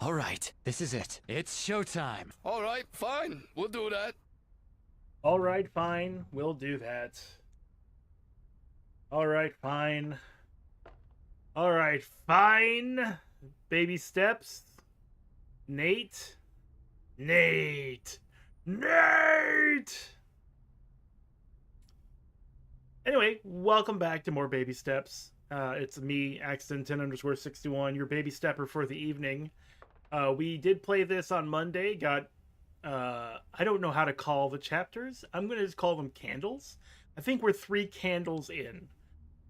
All right, this is it. It's showtime. All right, fine. We'll do that. All right, fine. We'll do that. All right, fine. All right, fine. Baby steps. Nate. Nate. Nate! Anyway, welcome back to more Baby Steps. It's me, Axton10_61, your baby stepper for the evening. We did play this on Monday, got I don't know how to call the chapters. I'm going to just call them candles. I think we're 3 candles in.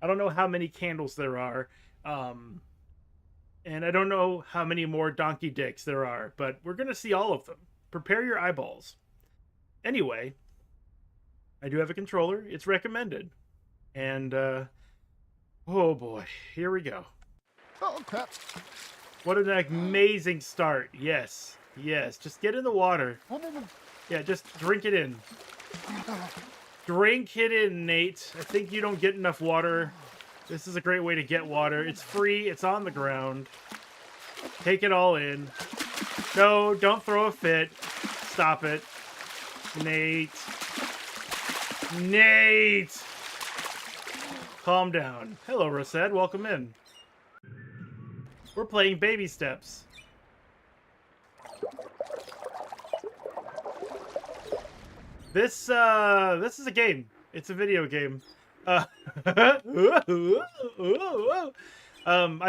I don't know how many candles there are. And I don't know how many more donkey dicks there are, but we're going to see all of them. Prepare your eyeballs. Anyway, I do have a controller. It's recommended. And, oh boy, here we go. Oh, crap. What an amazing start. Yes. Yes, just get in the water. Yeah, just drink it in. Drink it in, Nate. I think you don't get enough water. This is a great way to get water. It's free. It's on the ground. Take it all in. No, don't throw a fit. Stop it. Nate. Nate! Calm down. Hello, Rosette. Welcome in. We're playing Baby Steps. This is a game. It's a video game. I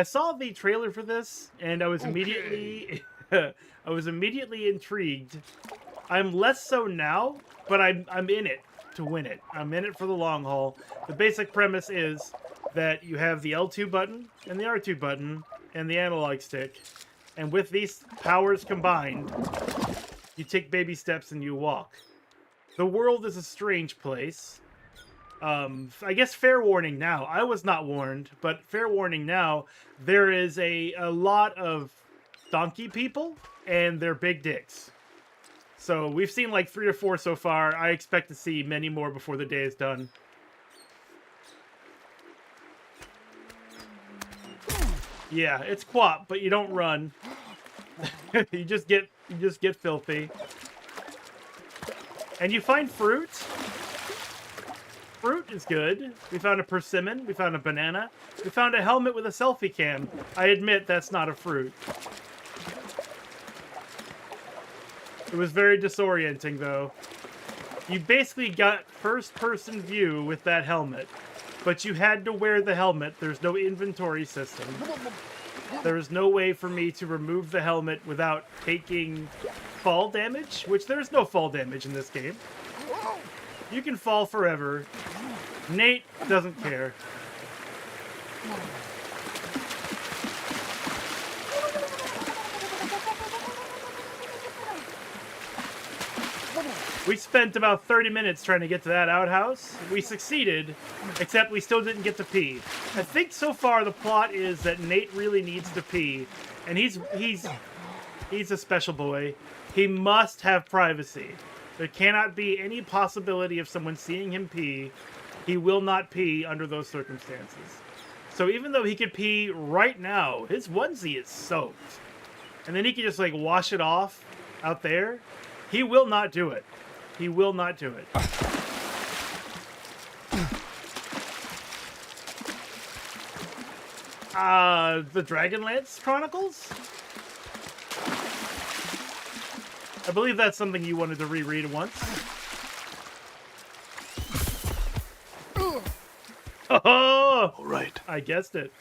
saw the trailer for this, and I was immediately, intrigued. I'm less so now, but I'm in it to win it. I'm in it for the long haul. The basic premise is that you have the L2 button and the R2 button and the analog stick, and with these powers combined, you take baby steps and you walk. The world is a strange place. I guess fair warning now. I was not warned, but fair warning now. There is a lot of donkey people, and they're big dicks. So we've seen like 3 or 4 so far. I expect to see many more before the day is done. Yeah, it's QWOP, but you don't run. you just get filthy. And you find fruit. Fruit is good. We found a persimmon. We found a banana. We found a helmet with a selfie cam. I admit that's not a fruit. It was very disorienting, though. You basically got first-person view with that helmet. But you had to wear the helmet. There's no inventory system. There is no way for me to remove the helmet without taking fall damage, which there's no fall damage in this game. You can fall forever. Nate doesn't care. We spent about 30 minutes trying to get to that outhouse. We succeeded, except we still didn't get to pee. I think so far the plot is that Nate really needs to pee, and he's a special boy. He must have privacy. There cannot be any possibility of someone seeing him pee. He will not pee under those circumstances. So even though he could pee right now, his onesie is soaked. And then he can just like wash it off out there. He will not do it. He will not do it. The Dragonlance Chronicles? I believe that's something you wanted to reread once. Oh! All right. I guessed it.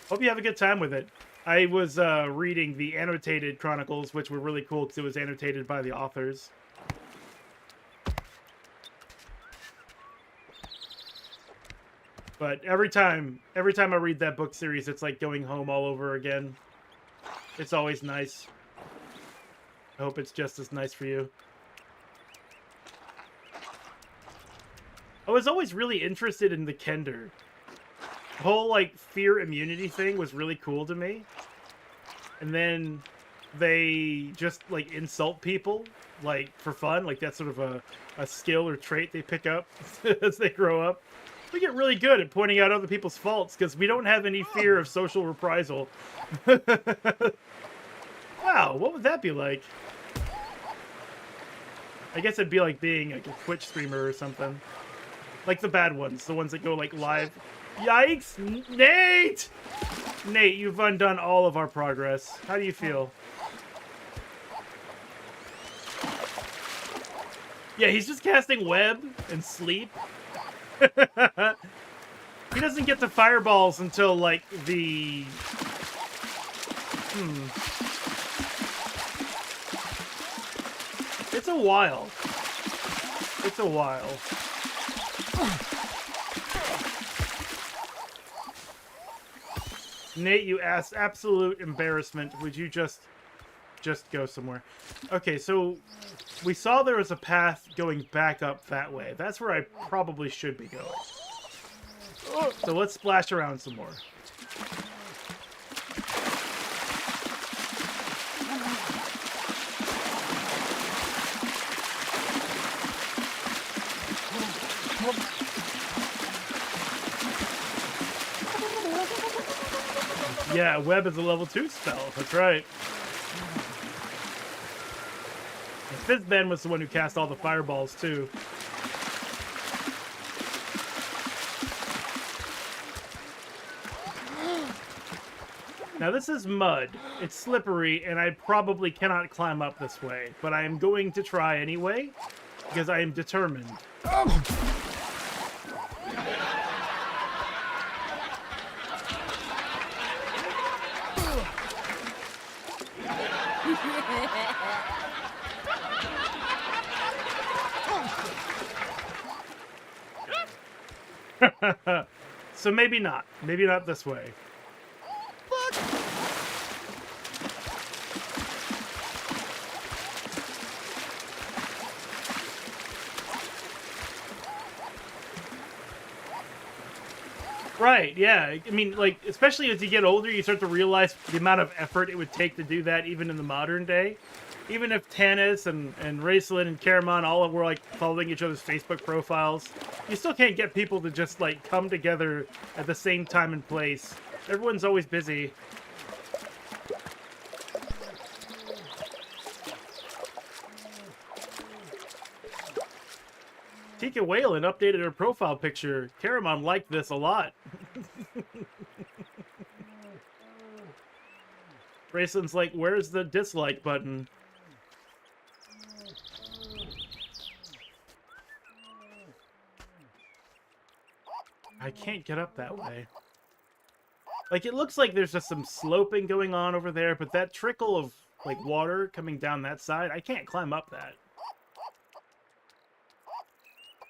Hope you have a good time with it. I was reading the annotated chronicles, which were really cool because it was annotated by the authors. But every time I read that book series, it's like going home all over again. It's always nice. I hope it's just as nice for you. I was always really interested in the Kender. The whole, like, fear immunity thing was really cool to me. And then they just, like, insult people, like, for fun. Like, that's sort of a skill or trait they pick up as they grow up. We get really good at pointing out other people's faults because we don't have any fear of social reprisal. Wow, what would that be like? I guess it'd be like being like a Twitch streamer or something. Like the bad ones, the ones that go like live. Yikes! Nate! Nate, you've undone all of our progress. How do you feel? Yeah, he's just casting web and sleep. He doesn't get to fireballs until like the... It's a while. It's a while. Nate, you asked absolute embarrassment. Would you just go somewhere? Okay, so we saw there was a path going back up that way. That's where I probably should be going. So let's splash around some more. Yeah, web is a level 2 spell. That's right. And Fizzban was the one who cast all the fireballs, too. Now, this is mud. It's slippery, and I probably cannot climb up this way. But I am going to try anyway, because I am determined. So maybe not. Maybe not this way. Right, yeah. I mean, like, especially as you get older, you start to realize the amount of effort it would take to do that even in the modern day. Even if Tannis and Raceland and Caramon all were, like, following each other's Facebook profiles, you still can't get people to just, like, come together at the same time and place. Everyone's always busy. Tika Whalen updated her profile picture. Caramon liked this a lot. Raceland's like, where's the dislike button? I can't get up that way. Like, it looks like there's just some sloping going on over there, but that trickle of, like, water coming down that side, I can't climb up that.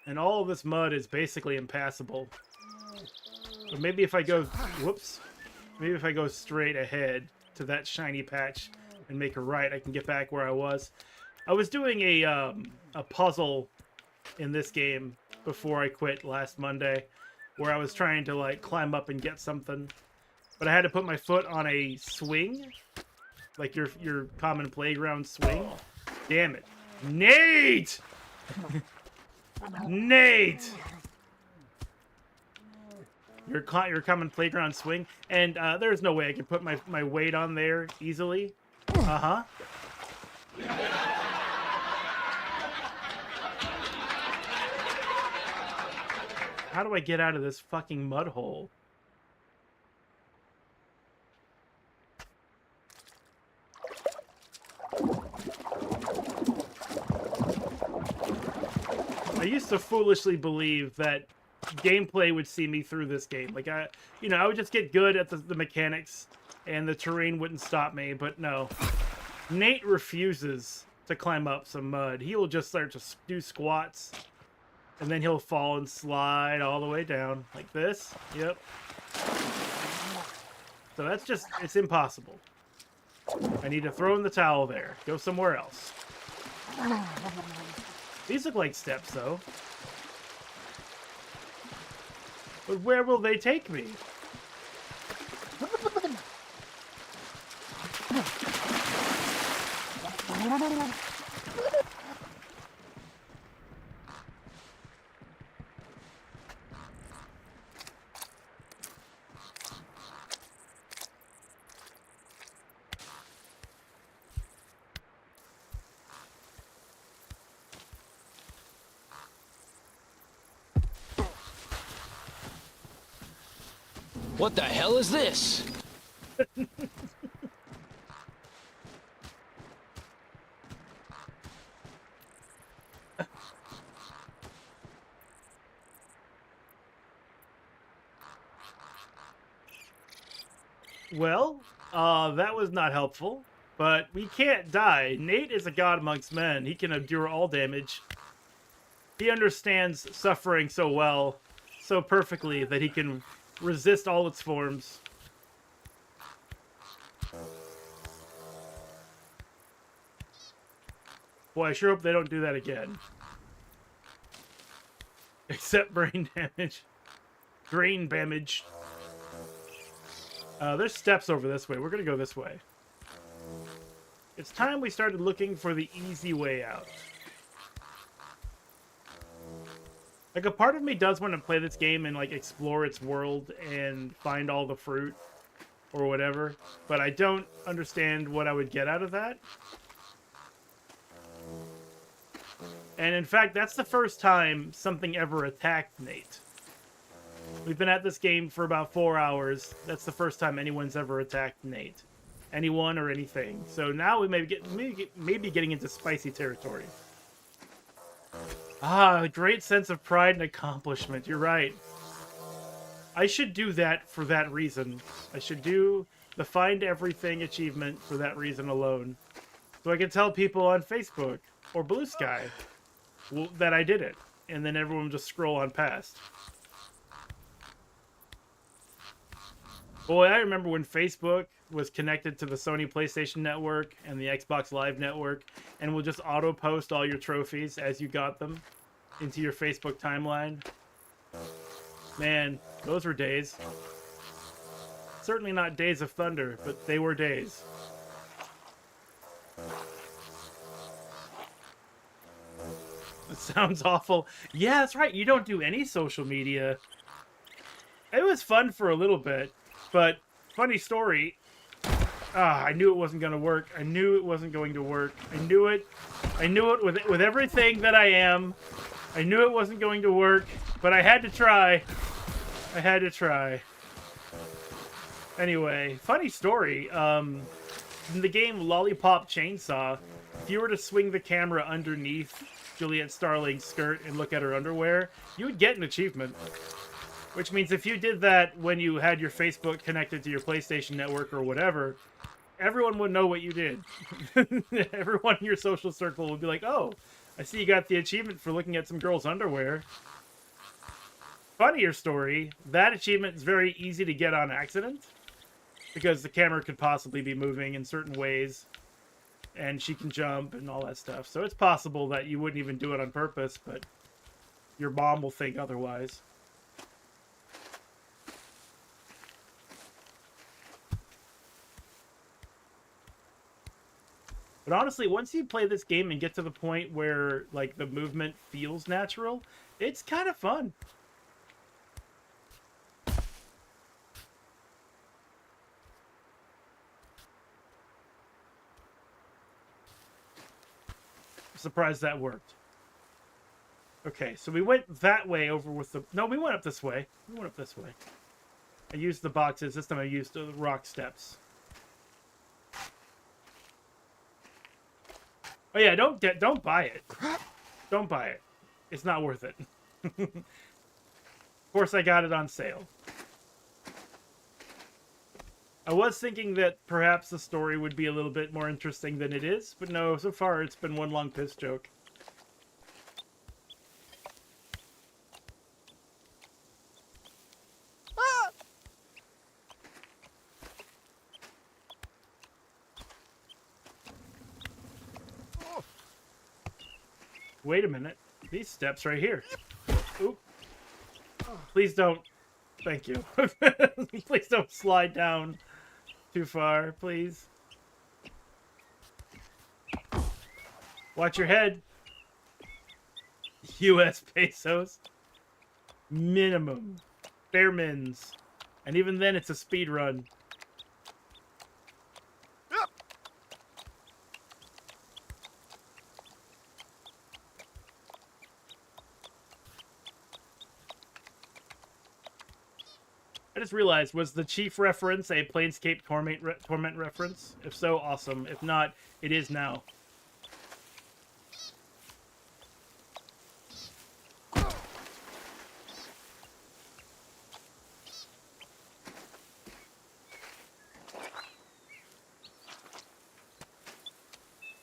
And all of this mud is basically impassable. But maybe if I go... Whoops. Maybe if I go straight ahead to that shiny patch and make a right, I can get back where I was. I was doing a puzzle in this game before I quit last Monday, where I was trying to, like, climb up and get something. But I had to put my foot on a swing. Like your common playground swing. Damn it. Nate! Nate! Your common playground swing. And there's no way I could put my weight on there easily. Uh-huh. How do I get out of this fucking mud hole? I used to foolishly believe that gameplay would see me through this game. Like, I would just get good at the mechanics and the terrain wouldn't stop me, but no. Nate refuses to climb up some mud. He will just start to do squats, and then he'll fall and slide all the way down, like this. Yep. So that's just, it's impossible. I need to throw in the towel there. Go somewhere else. These look like steps, though. But where will they take me? What the hell is this? Well, that was not helpful, but we can't die. Nate is a god amongst men. He can endure all damage. He understands suffering so well, so perfectly, that he can resist all its forms. Boy, I sure hope they don't do that again. Except brain damage. Brain damage. There's steps over this way. We're gonna go this way. It's time we started looking for the easy way out. Like, a part of me does want to play this game and, like, explore its world and find all the fruit or whatever, but I don't understand what I would get out of that. And in fact, that's the first time something ever attacked Nate. We've been at this game for about 4 hours. That's the first time anyone's ever attacked Nate. Anyone or anything. So now we may be getting into spicy territory. Ah, a great sense of pride and accomplishment. You're right. I should do that for that reason. I should do the Find Everything achievement for that reason alone. So I can tell people on Facebook or Blue Sky that I did it. And then everyone will just scroll on past. Boy, I remember when Facebook was connected to the Sony PlayStation Network and the Xbox Live Network, and will just auto-post all your trophies as you got them into your Facebook timeline. Man, those were days. Certainly not days of thunder, but they were days. It sounds awful. Yeah, that's right. You don't do any social media. It was fun for a little bit, but funny story. I knew it wasn't going to work. I knew it wasn't going to work. I knew it. I knew it with everything that I am. I knew it wasn't going to work, but I had to try. I had to try. Anyway, funny story. In the game Lollipop Chainsaw, if you were to swing the camera underneath Juliet Starling's skirt and look at her underwear, you would get an achievement. Which means if you did that when you had your Facebook connected to your PlayStation Network or whatever, everyone would know what you did. Everyone in your social circle would be like, oh, I see you got the achievement for looking at some girl's underwear. Funnier story, that achievement is very easy to get on accident, because the camera could possibly be moving in certain ways, and she can jump and all that stuff. So it's possible that you wouldn't even do it on purpose, but your mom will think otherwise. But honestly, once you play this game and get to the point where, like, the movement feels natural, it's kind of fun. I'm surprised that worked. Okay, so we went that way over with the... No, we went up this way. We went up this way. I used the boxes. This time I used the rock steps. Oh yeah, don't buy it. Don't buy it. It's not worth it. Of course, I got it on sale. I was thinking that perhaps the story would be a little bit more interesting than it is, but no, so far it's been one long piss joke. Wait a minute. These steps right here. Oop. Please don't. Thank you. Please don't slide down too far, please. Watch your head. US pesos. Minimum. Bare mins. And even then, it's a speed run. I just realized, was the Chief reference a Planescape Torment reference? If so, awesome. If not, it is now.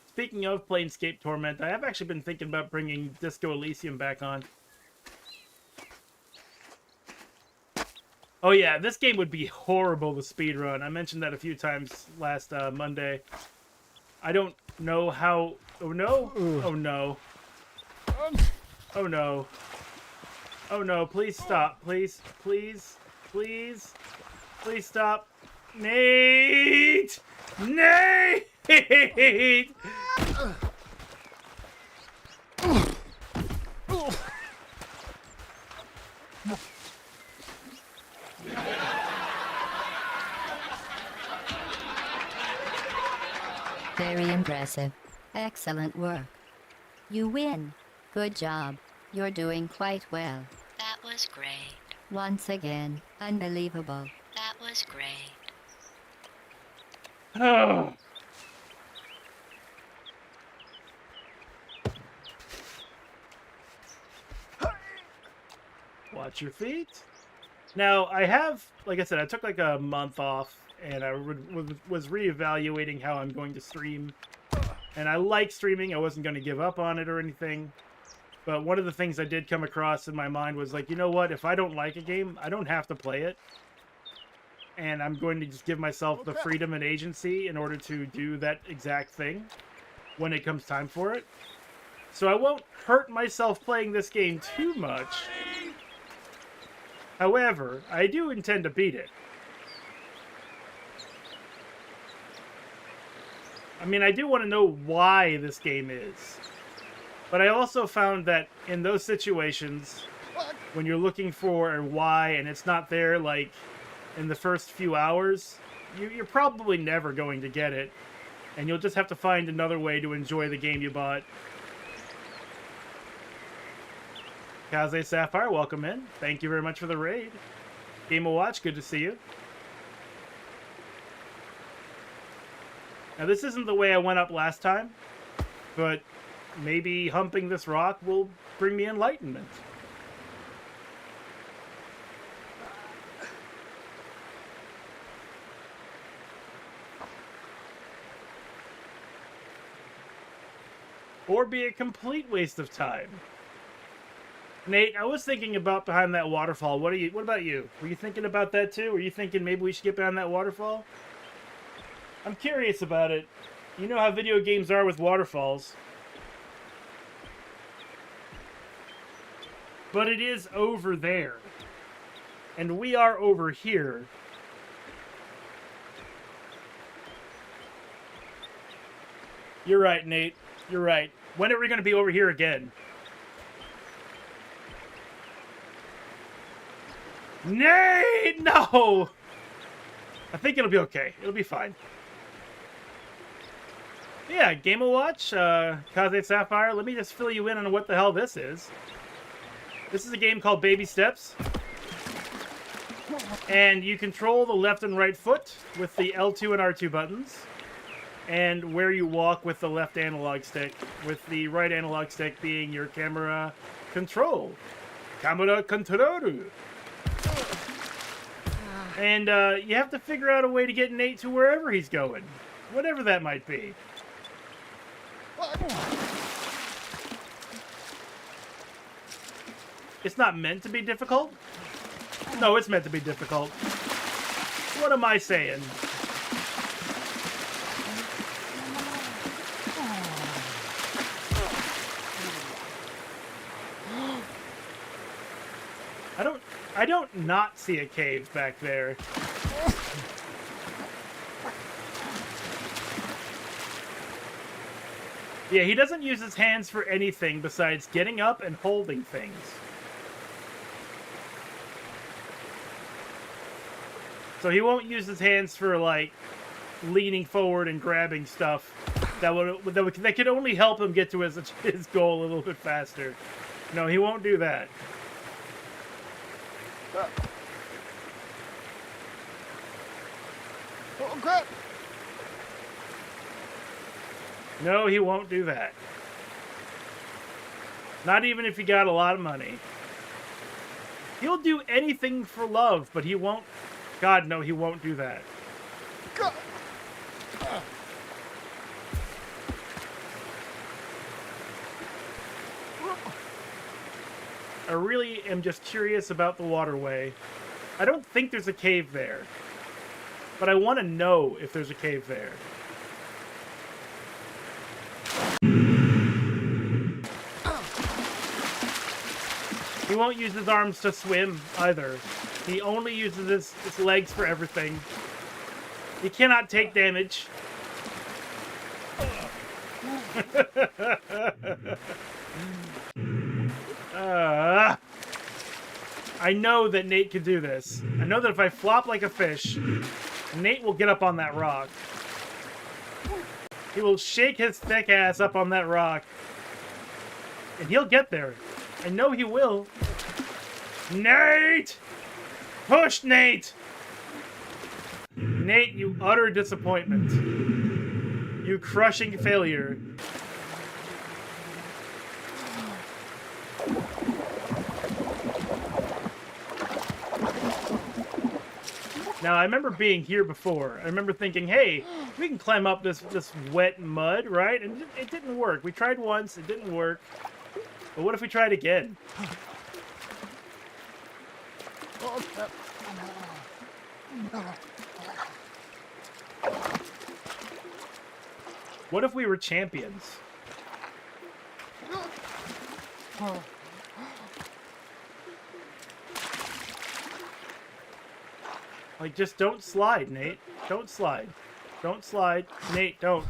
Speaking of Planescape Torment, I have actually been thinking about bringing Disco Elysium back on. Oh yeah, this game would be horrible to speedrun. I mentioned that a few times last Monday. I don't know how... Oh no? Oh no. Oh no. Oh no, please stop. Please, please, please. Please stop. Nate! Nate! Very impressive. Excellent work. You win. Good job. You're doing quite well. That was great. Once again, unbelievable. That was great. Oh. Watch your feet. Now, I have, like I said, I took like a month off, and I was reevaluating how I'm going to stream. And I like streaming. I wasn't going to give up on it or anything. But one of the things I did come across in my mind was like, you know what? If I don't like a game, I don't have to play it. And I'm going to just give myself the freedom and agency in order to do that exact thing when it comes time for it. So I won't hurt myself playing this game too much. However, I do intend to beat it. I mean, I do want to know why this game is. But I also found that in those situations, when you're looking for a why and it's not there, like, in the first few hours, you're probably never going to get it. And you'll just have to find another way to enjoy the game you bought. Kaze Sapphire, welcome in. Thank you very much for the raid. Game of Watch, good to see you. Now, this isn't the way I went up last time, but maybe humping this rock will bring me enlightenment. Or be a complete waste of time. Nate, I was thinking about behind that waterfall. What about you? Were you thinking about that too? Were you thinking maybe we should get behind that waterfall? I'm curious about it. You know how video games are with waterfalls. But it is over there. And we are over here. You're right, Nate. You're right. When are we going to be over here again? Nate! No! I think it'll be okay. It'll be fine. Yeah, Game & Watch, Kaze Sapphire, let me just fill you in on what the hell this is. This is a game called Baby Steps. And you control the left and right foot with the L2 and R2 buttons. And where you walk with the left analog stick, with the right analog stick being your camera control. Camera control. And you have to figure out a way to get Nate to wherever he's going. Whatever that might be. It's not meant to be difficult? No, it's meant to be difficult. What am I saying? I don't not see a cave back there. Yeah, he doesn't use his hands for anything besides getting up and holding things. So he won't use his hands for, like, leaning forward and grabbing stuff that could only help him get to his goal a little bit faster. No, he won't do that. Oh, crap. No, he won't do that. Not even if he got a lot of money. He'll do anything for love, but he won't... God, no, he won't do that. God. I really am just curious about the waterway. I don't think there's a cave there. But I want to know if there's a cave there. He won't use his arms to swim, either. He only uses his legs for everything. He cannot take damage. I know that Nate can do this. I know that if I flop like a fish, Nate will get up on that rock. He will shake his thick ass up on that rock. And he'll get there. I know he will. Nate! Push, Nate! Nate, you utter disappointment. You crushing failure. Now, I remember being here before. I remember thinking, hey, we can climb up this wet mud, right? And it didn't work. We tried once, it didn't work. But what if we tried again? Oh, crap. What if we were champions? Like, just don't slide, Nate. Don't slide. Don't slide. Nate, don't.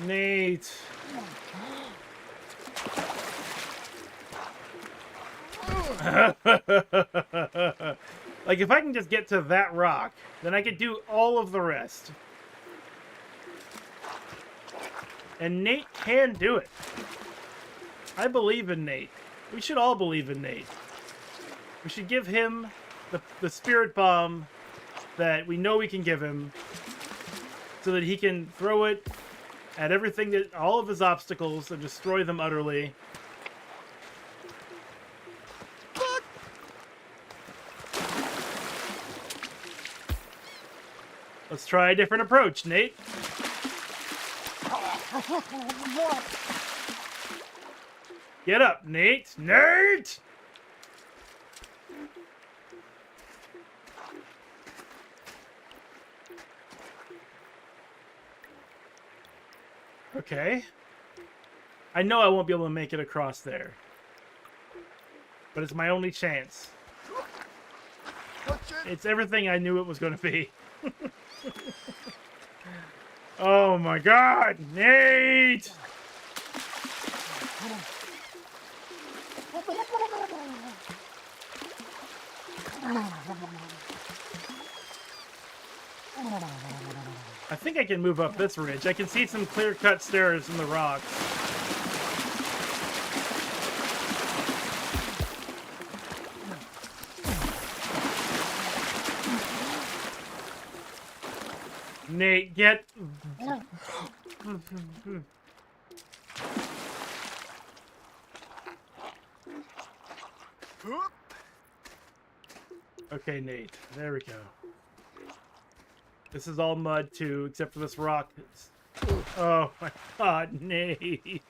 Nate. Like, if I can just get to that rock, then I could do all of the rest. And Nate can do it. I believe in Nate. We should all believe in Nate. We should give him the spirit bomb that we know we can give him so that he can throw it at everything, that all of his obstacles, and destroy them utterly. Let's try a different approach, Nate. Get up, Nate! Nate! Okay. I know I won't be able to make it across there. But it's my only chance. It's everything I knew it was going to be. Oh my God, Nate! I think I can move up this ridge. I can see some clear-cut stairs in the rocks. Nate, get... Okay, Nate. There we go. This is all mud, too, except for this rock. Oh, my God, Nate.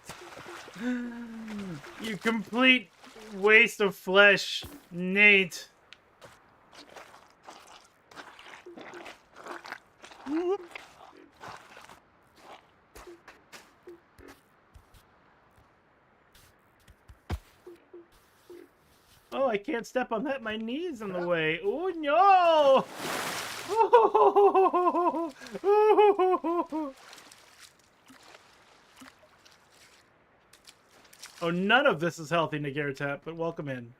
You complete waste of flesh, Nate. Oh, I can't step on that. My knee's in the way. Oh, no! Oh, none of this is healthy, Nnnaaaaate, but welcome in.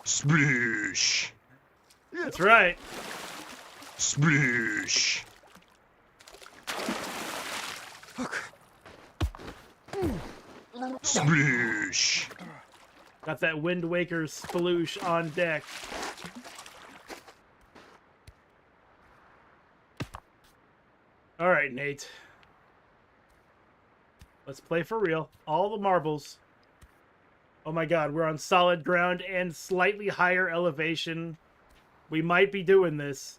Sploosh. That's right. Sploosh. Sploosh. Got that Wind Waker sploosh on deck. All right, Nate. Let's play for real. All the marbles. Oh my god, we're on solid ground and slightly higher elevation. We might be doing this.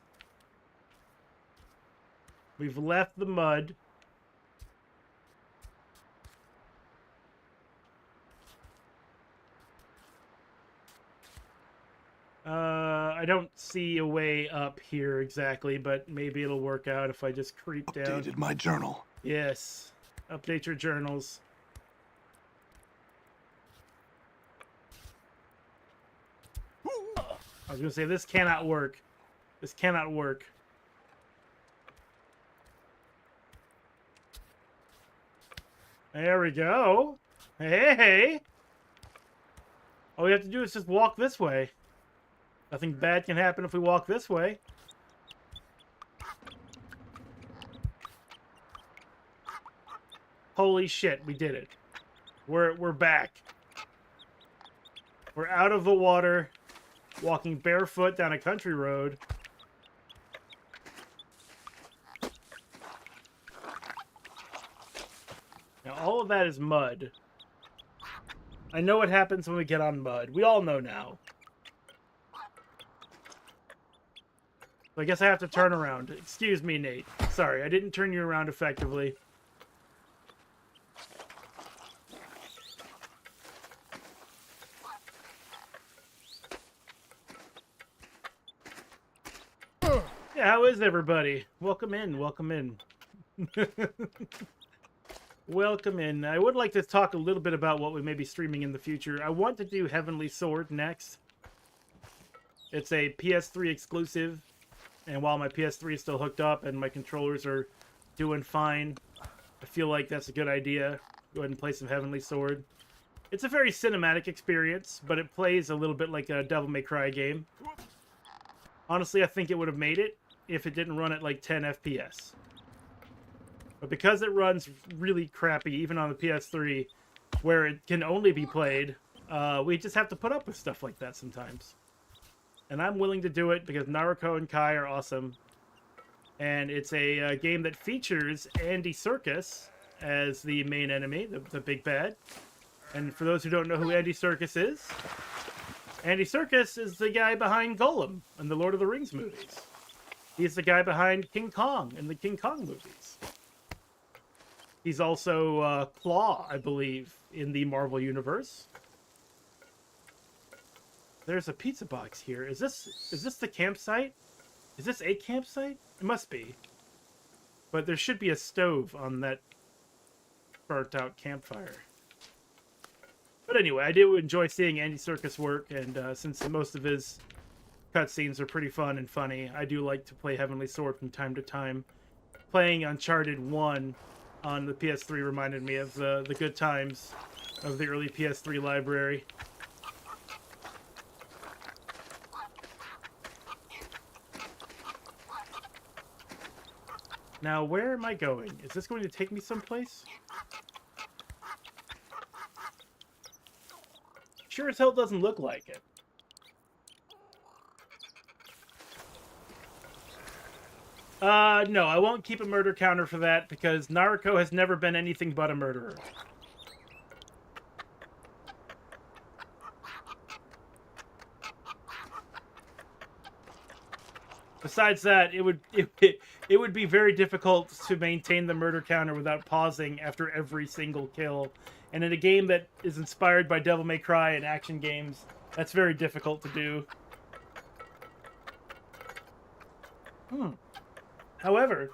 We've left the mud. I don't see a way up here exactly, but maybe it'll work out if I just creep down. Updated my journal. Yes. Update your journals. I was going to say, this cannot work. This cannot work. There we go. Hey! All we have to do is just walk this way. Nothing bad can happen if we walk this way. Holy shit, we did it. We're back. We're out of the water, walking barefoot down a country road. Now, all of that is mud. I know what happens when we get on mud. We all know now. So I guess I have to turn around. Excuse me, Nate. Sorry, I didn't turn you around effectively. Yeah, how is everybody? Welcome in, welcome in. Welcome in. I would like to talk a little bit about what we may be streaming in the future. I want to do Heavenly Sword next. It's a PS3 exclusive, and while my PS3 is still hooked up and my controllers are doing fine, I feel like that's a good idea. Go ahead and play some Heavenly Sword. It's a very cinematic experience, but it plays a little bit like a Devil May Cry game. Honestly, I think it would have made it if it didn't run at like 10 FPS. But because it runs really crappy, even on the PS3, where it can only be played, we just have to put up with stuff like that sometimes. And I'm willing to do it because Naruto and Kai are awesome. And it's a game that features Andy Serkis as the main enemy, the big bad. And for those who don't know who Andy Serkis is, Andy Serkis is the guy behind Gollum in the Lord of the Rings movies. He's the guy behind King Kong in the King Kong movies. He's also Claw, I believe, in the Marvel Universe. There's a pizza box here. Is this the campsite? Is this a campsite? It must be. But there should be a stove on that burnt-out campfire. But anyway, I do enjoy seeing Andy Serkis work, and since most of his cutscenes are pretty fun and funny, I do like to play Heavenly Sword from time to time. Playing Uncharted 1 on the PS3 reminded me of the good times of the early PS3 library. Now, where am I going? Is this going to take me someplace? Sure as hell doesn't look like it. No, I won't keep a murder counter for that because Naruto has never been anything but a murderer. Besides that, it would be very difficult to maintain the murder counter without pausing after every single kill. And in a game that is inspired by Devil May Cry and action games, that's very difficult to do. However,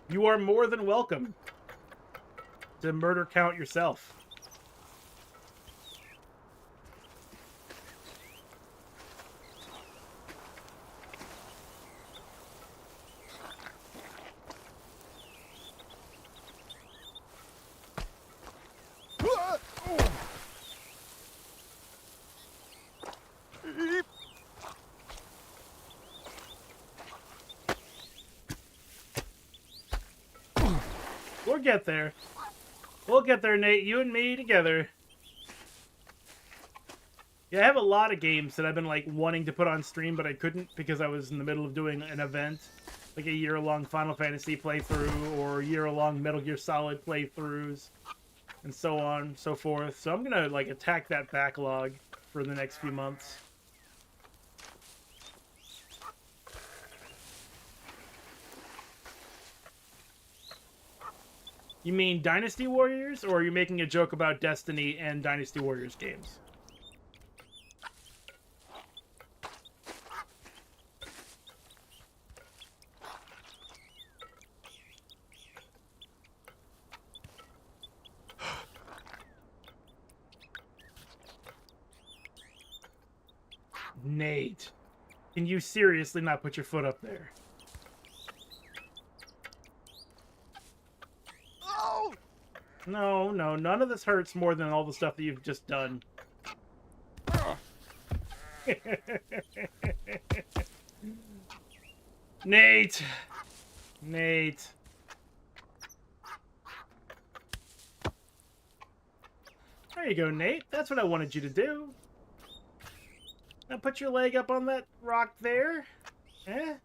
you are more than welcome to murder count yourself. We'll get there. We'll get there, Nate. You and me together. Yeah, I have a lot of games that I've been like wanting to put on stream, but I couldn't because I was in the middle of doing an event, like a year-long Final Fantasy playthrough or year-long Metal Gear Solid playthroughs, and so on and so forth. So I'm gonna like attack that backlog for the next few months. You mean Dynasty Warriors, or are you making a joke about Destiny and Dynasty Warriors games? Nate, can you seriously not put your foot up there? Oh! No, no, none of this hurts more than all the stuff that you've just done. Nate! Nate. There you go, Nate. That's what I wanted you to do. Now put your leg up on that rock there. Eh?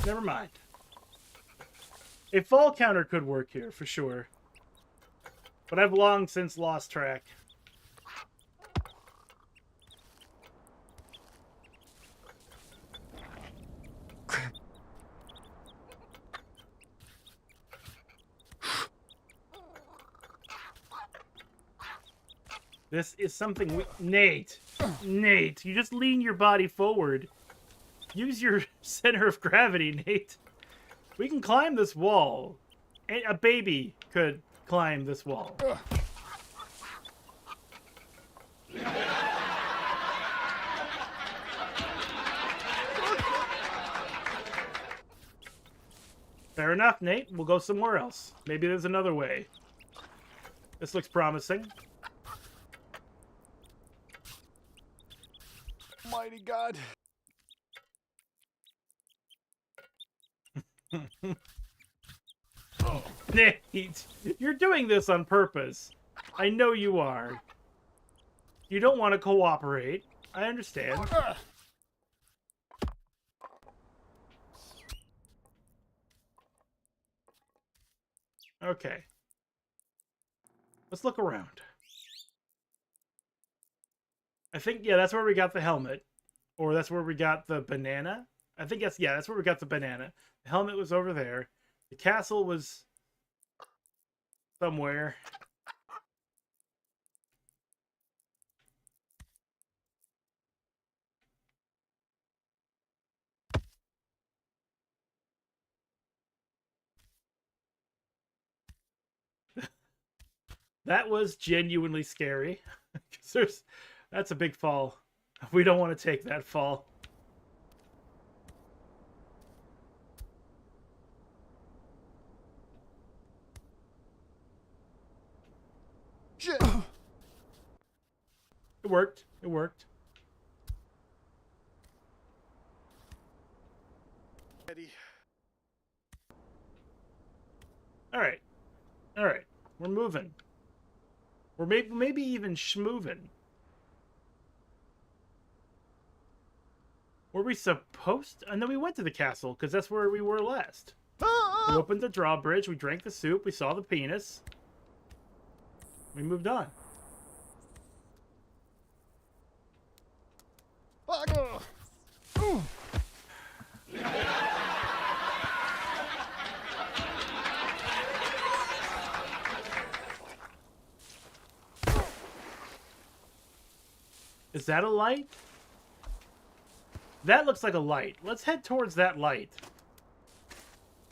Never mind. A fall counter could work here, for sure. But I've long since lost track. This is something we... Nate! Nate, you just lean your body forward. Use your center of gravity, Nate. We can climb this wall. A baby could climb this wall. Fair enough, Nate. We'll go somewhere else. Maybe there's another way. This looks promising. Mighty God. Nate, you're doing this on purpose. I know you are. You don't want to cooperate. I understand. Okay. Let's look around. I think, yeah, that's where we got the helmet. Or that's where we got the banana. I think that's, yeah, that's where we got the banana. The helmet was over there. The castle was somewhere. That was genuinely scary. That's a big fall. We don't want to take that fall. Shit! It worked. It worked. Eddie. All right. All right. We're moving. We're maybe even schmoving. Were we supposed to? And then we went to the castle, because that's where we were last. We opened the drawbridge, we drank the soup, we saw the penis. We moved on. Fuck! Is that a light? That looks like a light. Let's head towards that light.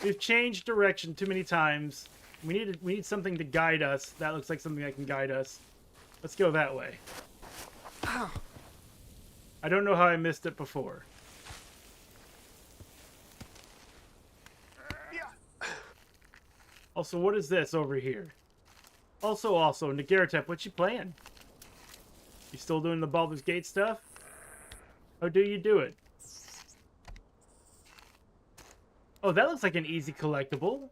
We've changed direction too many times. We need something to guide us. That looks like something that can guide us. Let's go that way. Ow. I don't know how I missed it before. Yeah. Also, what is this over here? Also, Nagaratep, what you playing? You still doing the Baldur's Gate stuff? How do you do it? Oh, that looks like an easy collectible.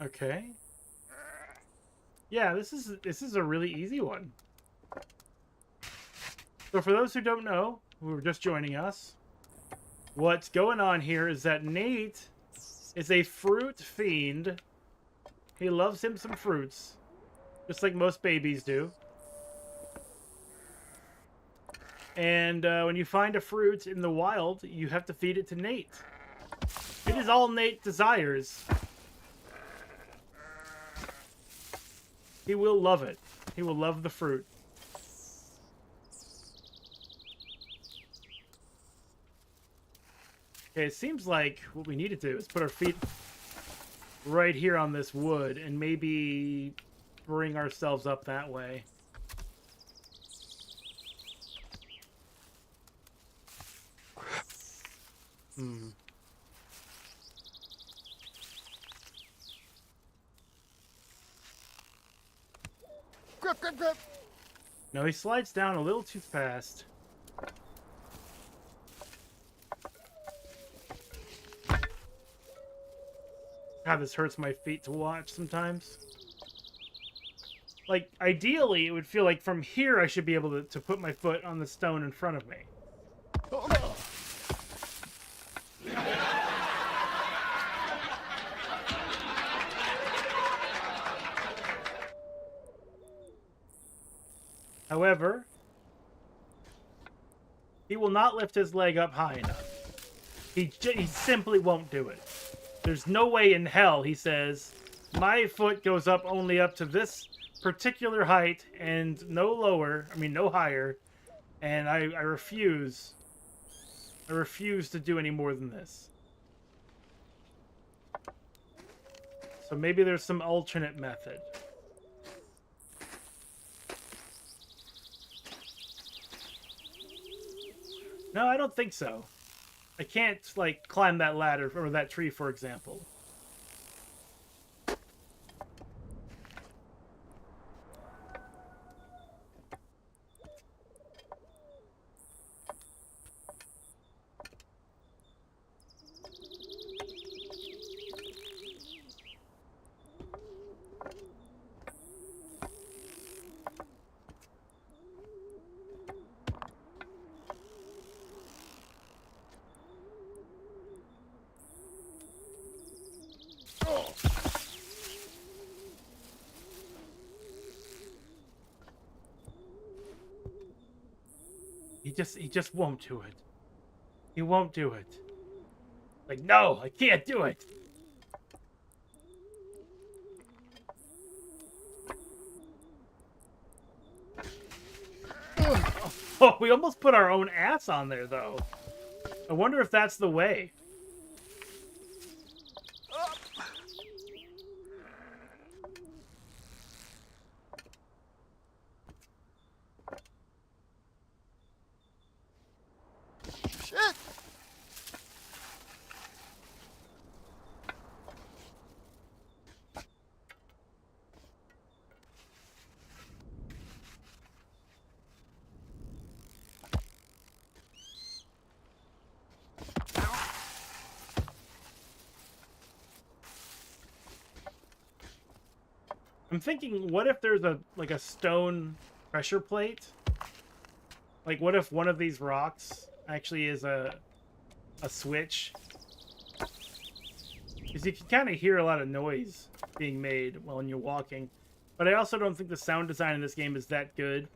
Okay. Yeah, this is a really easy one. So for those who don't know, who are just joining us, what's going on here is that Nate is a fruit fiend. He loves him some fruits, just like most babies do. And when you find a fruit in the wild, you have to feed it to Nate. It is all Nate desires. He will love it. He will love the fruit. Okay, it seems like what we need to do is put our feet right here on this wood and maybe bring ourselves up that way. Hmm. Grip, grip, grip. No, he slides down a little too fast. God, this hurts my feet to watch sometimes. Like, ideally, it would feel like from here I should be able to put my foot on the stone in front of me. Oh, no. However, he will not lift his leg up high enough. He simply won't do it. There's no way in hell, he says, my foot goes up only up to this particular height and no lower, I mean no higher, and I refuse. I refuse to do any more than this. So maybe there's some alternate method. No, I don't think so. I can't, like, climb that ladder or that tree, for example. He just won't do it. He won't do it. Like, no, I can't do it. Oh, we almost put our own ass on there, though. I wonder if that's the way. Shit. I'm thinking, what if there's a stone pressure plate? Like, what if one of these rocks actually is a switch? Because you can kind of hear a lot of noise being made when you're walking. But I also don't think the sound design in this game is that good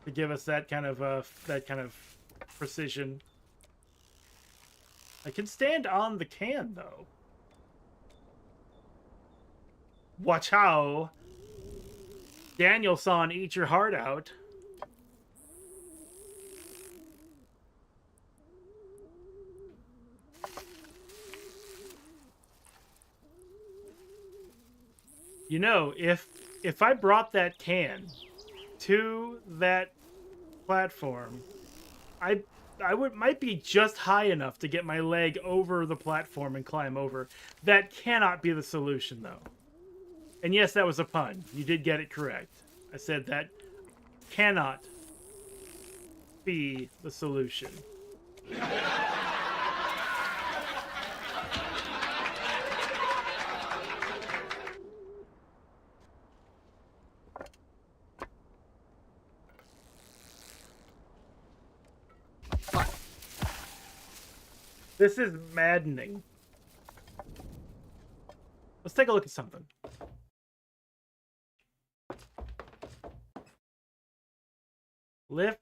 to give us that kind of precision. I can stand on the can, though. Watch how Danielson eat your heart out. You know, if I brought that can to that platform, I might be just high enough to get my leg over the platform and climb over. That cannot be the solution, though. And yes, that was a pun. You did get it correct. I said that cannot be the solution. This is maddening. Let's take a look at something. Lift.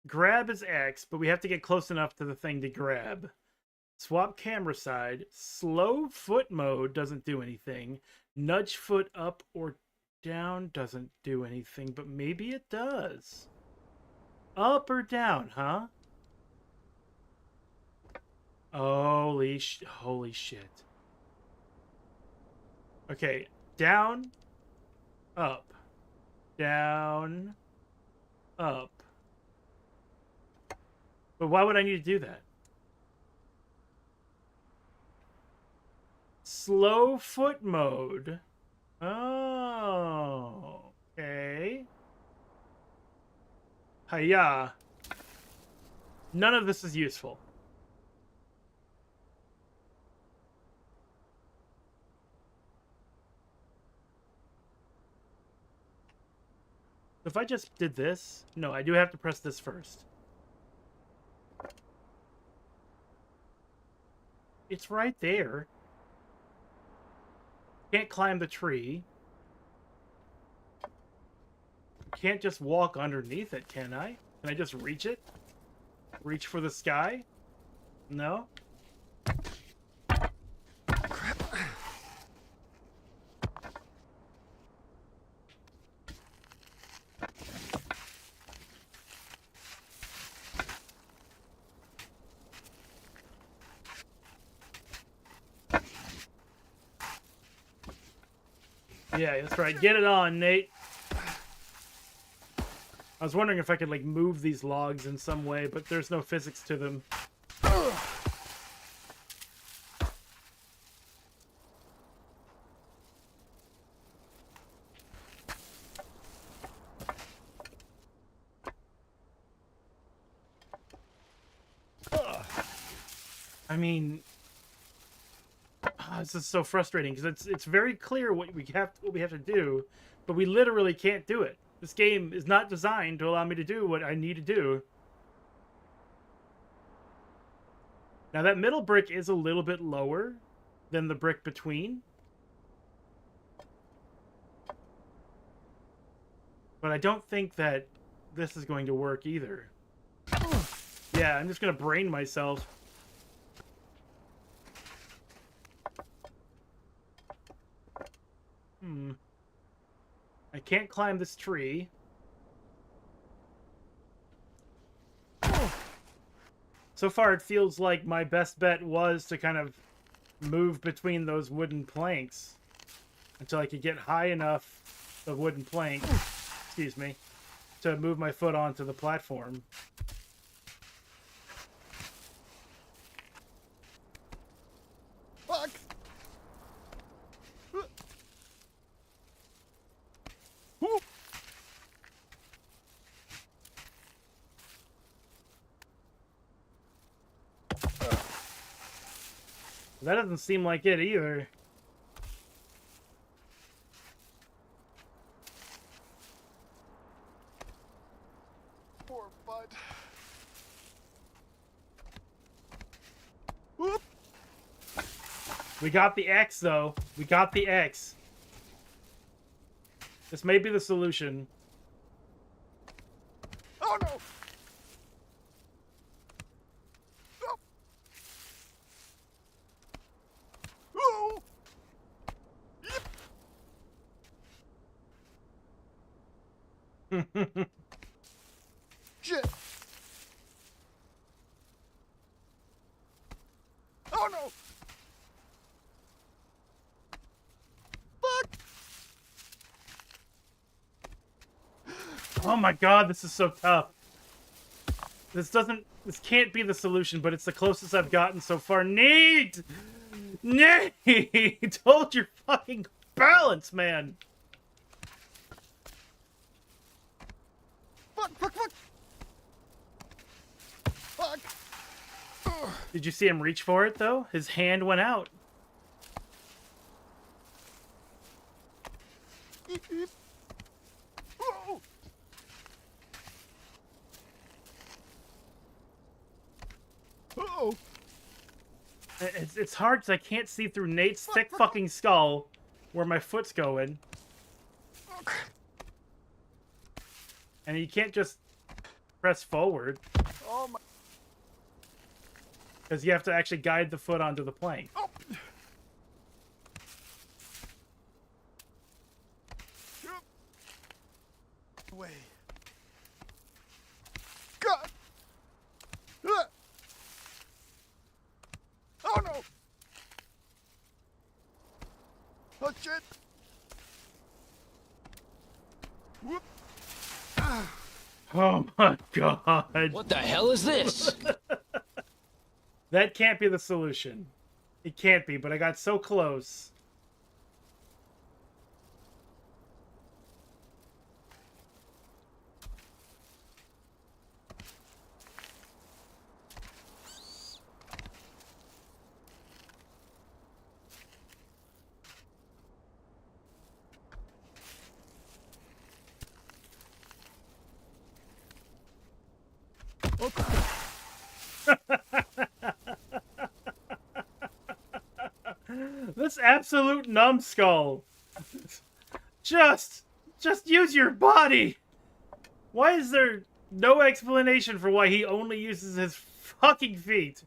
Grab is X, but we have to get close enough to the thing to grab. Swap camera side. Slow foot mode doesn't do anything. Nudge foot up or down doesn't do anything, but maybe it does. Up or down, huh? Holy shit. Okay, down, up, down, up. But why would I need to do that? Slow foot mode. Oh, okay. Hiya. None of this is useful. If I just did this... No, I do have to press this first. It's right there. Can't climb the tree. Can't just walk underneath it, can I? Can I just reach it? Reach for the sky? No? Crap. Yeah, that's right. Get it on, Nate. I was wondering if I could, like, move these logs in some way, but there's no physics to them. I mean, this is so frustrating because it's very clear what we have to do, but we literally can't do it. This game is not designed to allow me to do what I need to do. Now that middle brick is a little bit lower than the brick between, but I don't think that this is going to work either. Yeah, I'm just gonna brain myself. I can't climb this tree. So far, it feels like my best bet was to kind of move between those wooden planks until I could get high enough, the wooden plank, excuse me, to move my foot onto the platform. Fuck. Woo. That doesn't seem like it either. Poor bud. Whoop. We got the X, though. We got the X. This may be the solution. Oh no. Oh. Yep. Shit. Oh no. Fuck. Oh my god, this is so tough. This can't be the solution, but it's the closest I've gotten so far. Nate! Nate! Hold your fucking balance, man! Fuck, fuck, fuck. Fuck. Ugh. Did you see him reach for it, though? His hand went out. Eep, eep. Oh. Oh. It's hard because I can't see through Nate's thick fucking skull where my foot's going. And you can't just press forward. Oh my. Because you have to actually guide the foot onto the plank. Oh. Way. God. Oh no. Oh shit. Whoop. Oh my god. What the hell is this? That can't be the solution. It can't be, but I got so close. This absolute numbskull. Just use your body. Why is there no explanation for why he only uses his fucking feet?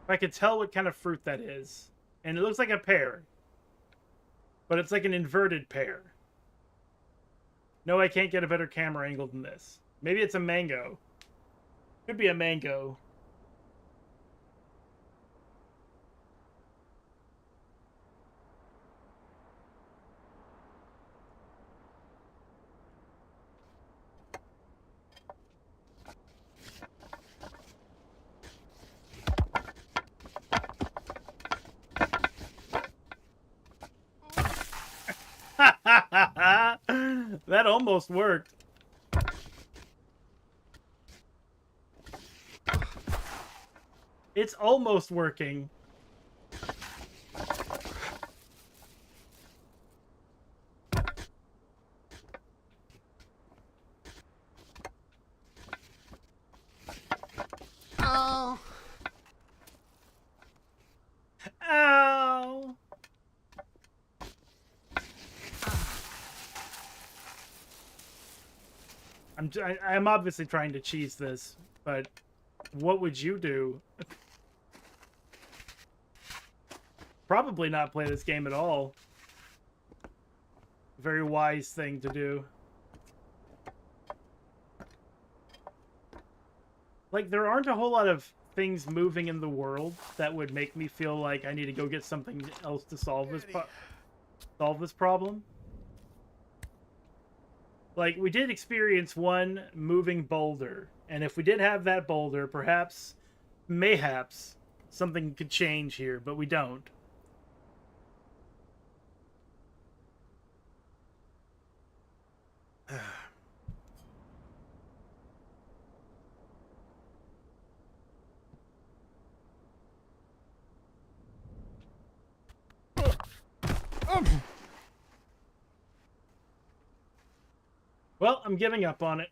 I can tell what kind of fruit that is. And it looks like a pear. But it's like an inverted pear. No, I can't get a better camera angle than this. Maybe it's a mango. Could be a mango. That almost worked. It's almost working. Oh. Ow! I'm obviously trying to cheese this, but what would you do? Probably not play this game at all. Very wise thing to do. Like, there aren't a whole lot of things moving in the world that would make me feel like I need to go get something else to solve this problem. Like, we did experience one moving boulder, and if we did have that boulder, perhaps, mayhaps, something could change here, but we don't. Well, I'm giving up on it.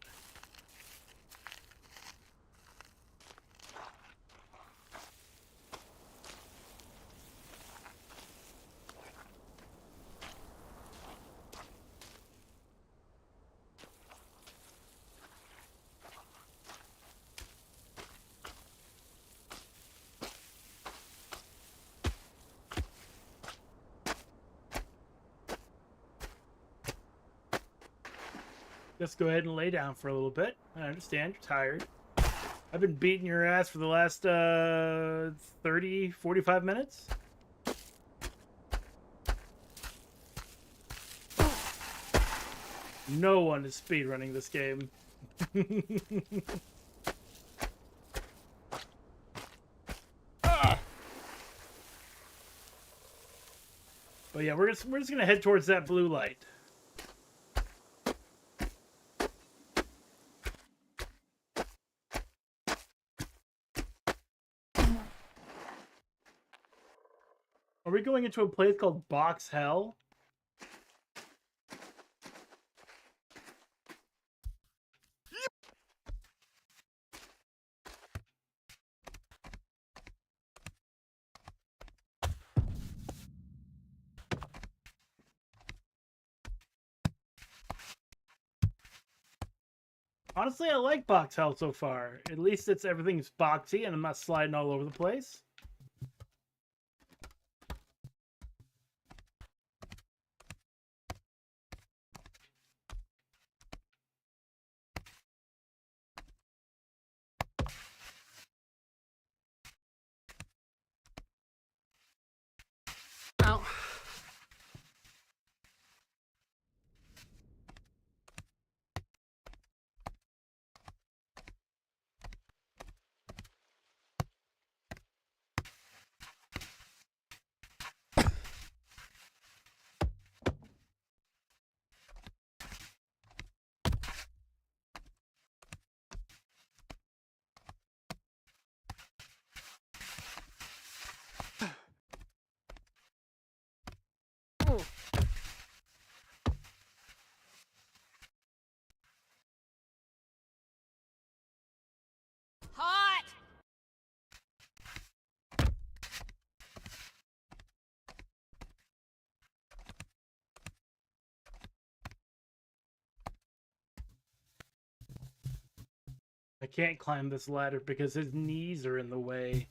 Just go ahead and lay down for a little bit. I understand you're tired. I've been beating your ass for the last 30, 45 minutes. No one is speedrunning this game. But yeah, we're just gonna head towards that blue light. Are we going into a place called Box Hell? Honestly, I like Box Hell so far. At least everything's boxy and I'm not sliding all over the place. Ow. Hot! I can't climb this ladder because his knees are in the way.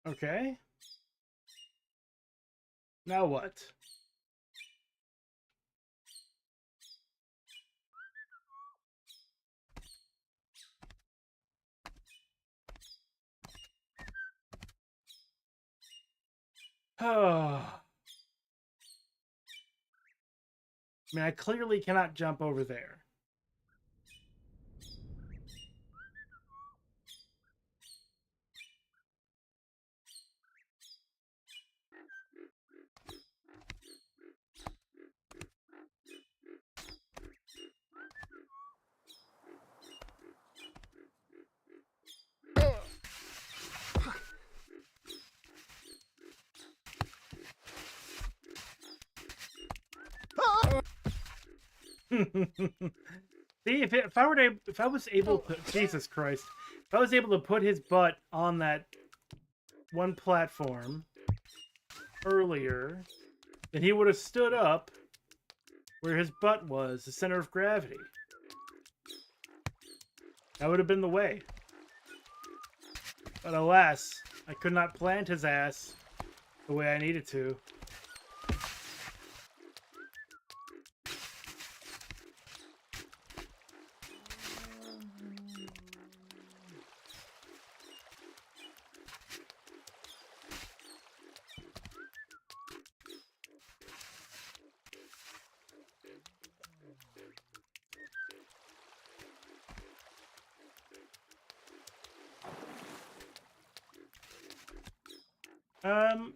Okay. Now what? Oh. I mean, I clearly cannot jump over there. See, if I was able to, Jesus Christ, if I was able to put his butt on that one platform earlier, then he would have stood up where his butt was, the center of gravity. That would have been the way. But alas, I could not plant his ass the way I needed to.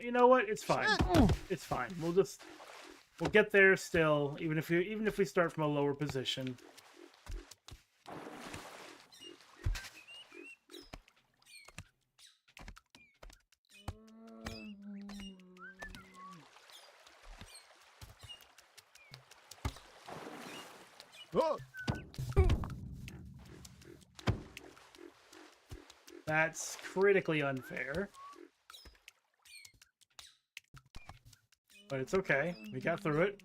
You know what? It's fine. It's fine. We'll get there still, even if we start from a lower position. Oh. That's critically unfair. But it's okay. We got through it.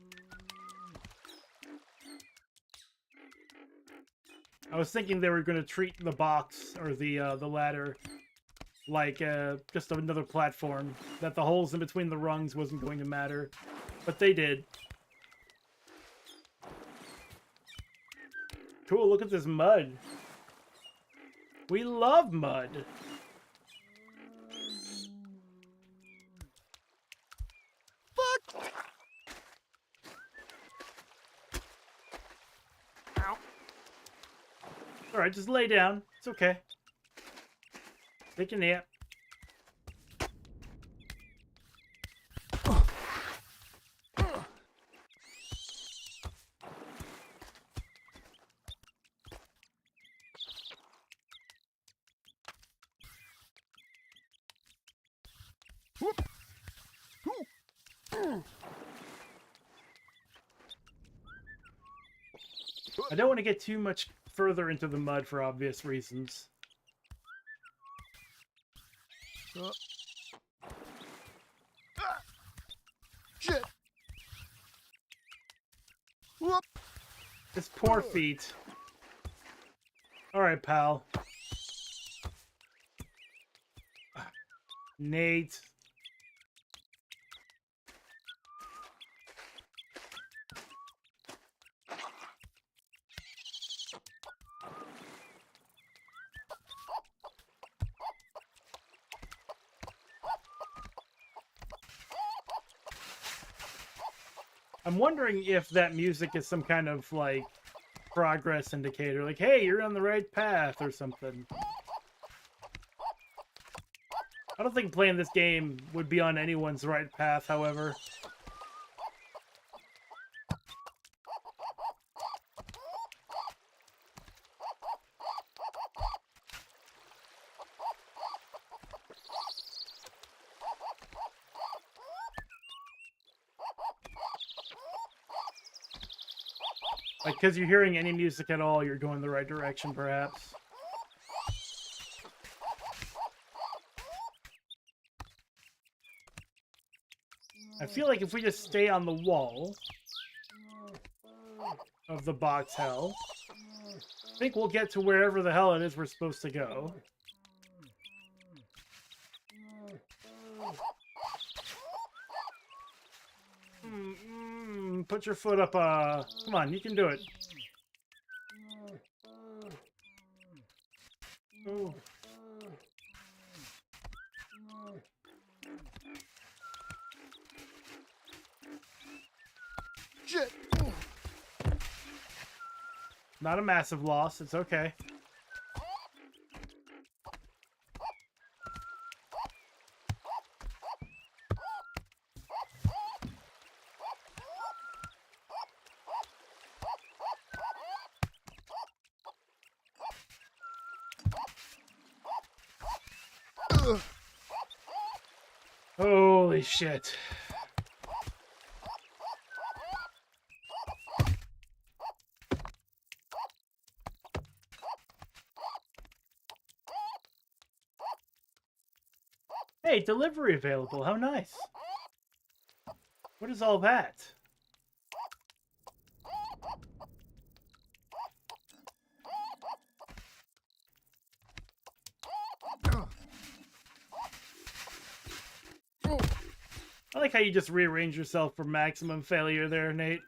I was thinking they were going to treat the box or the ladder like just another platform. That the holes in between the rungs wasn't going to matter. But they did. Cool, look at this mud. We love mud. Fuck! Ow. Alright, just lay down. It's okay. Take a nap. I don't want to get too much further into the mud for obvious reasons. Shit. Whoop. His poor feet. Alright, pal. Nate. I'm wondering if that music is some kind of, like, progress indicator. Like, hey, you're on the right path or something. I don't think playing this game would be on anyone's right path, however. Like, because you're hearing any music at all, you're going the right direction, perhaps. I feel like if we just stay on the wall of the box hell, I think we'll get to wherever the hell it is we're supposed to go. Put your foot up, come on, you can do it. Ooh. Shit. Not a massive loss, it's okay. Holy shit. Hey, delivery available. How nice. What is all that? I like how you just rearrange yourself for maximum failure there, Nate.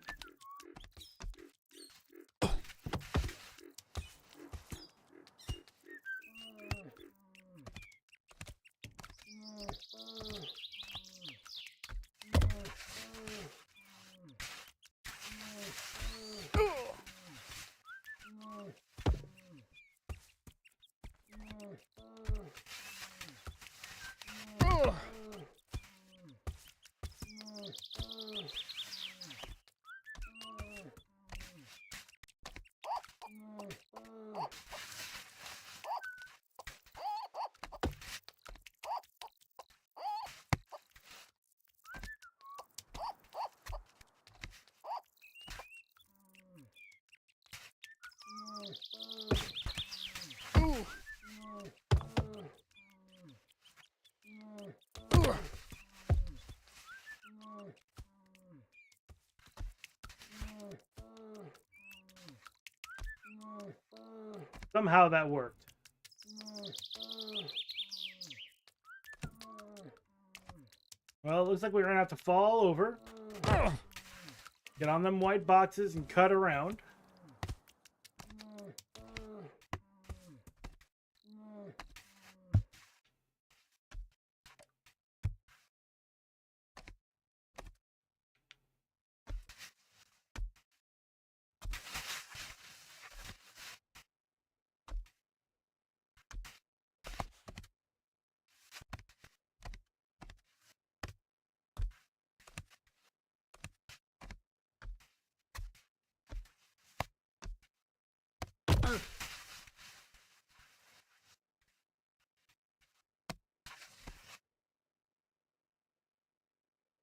Somehow that worked. Well, it looks like we're gonna have to fall over, get on them white boxes, and cut around.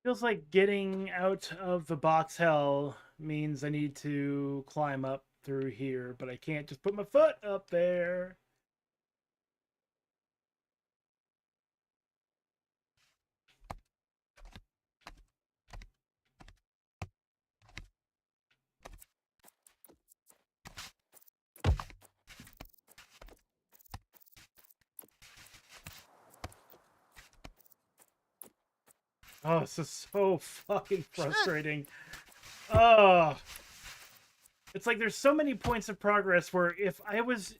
Feels like getting out of the box hell means I need to climb up through here, but I can't just put my foot up there. Oh, this is so fucking frustrating. Oh, it's like there's so many points of progress where if I was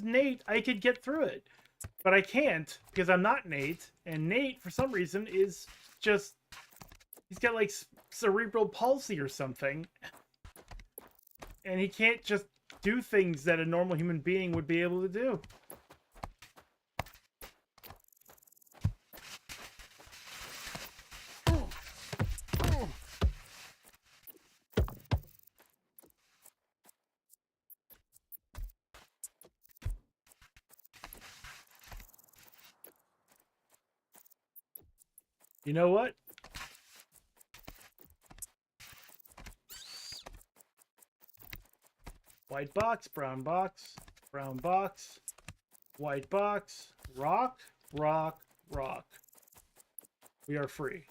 Nate, I could get through it, but I can't because I'm not Nate, and Nate for some reason is just he's got like cerebral palsy or something, and he can't just do things that a normal human being would be able to do. You know what? White box, brown box, brown box, white box, rock, rock, rock. We are free.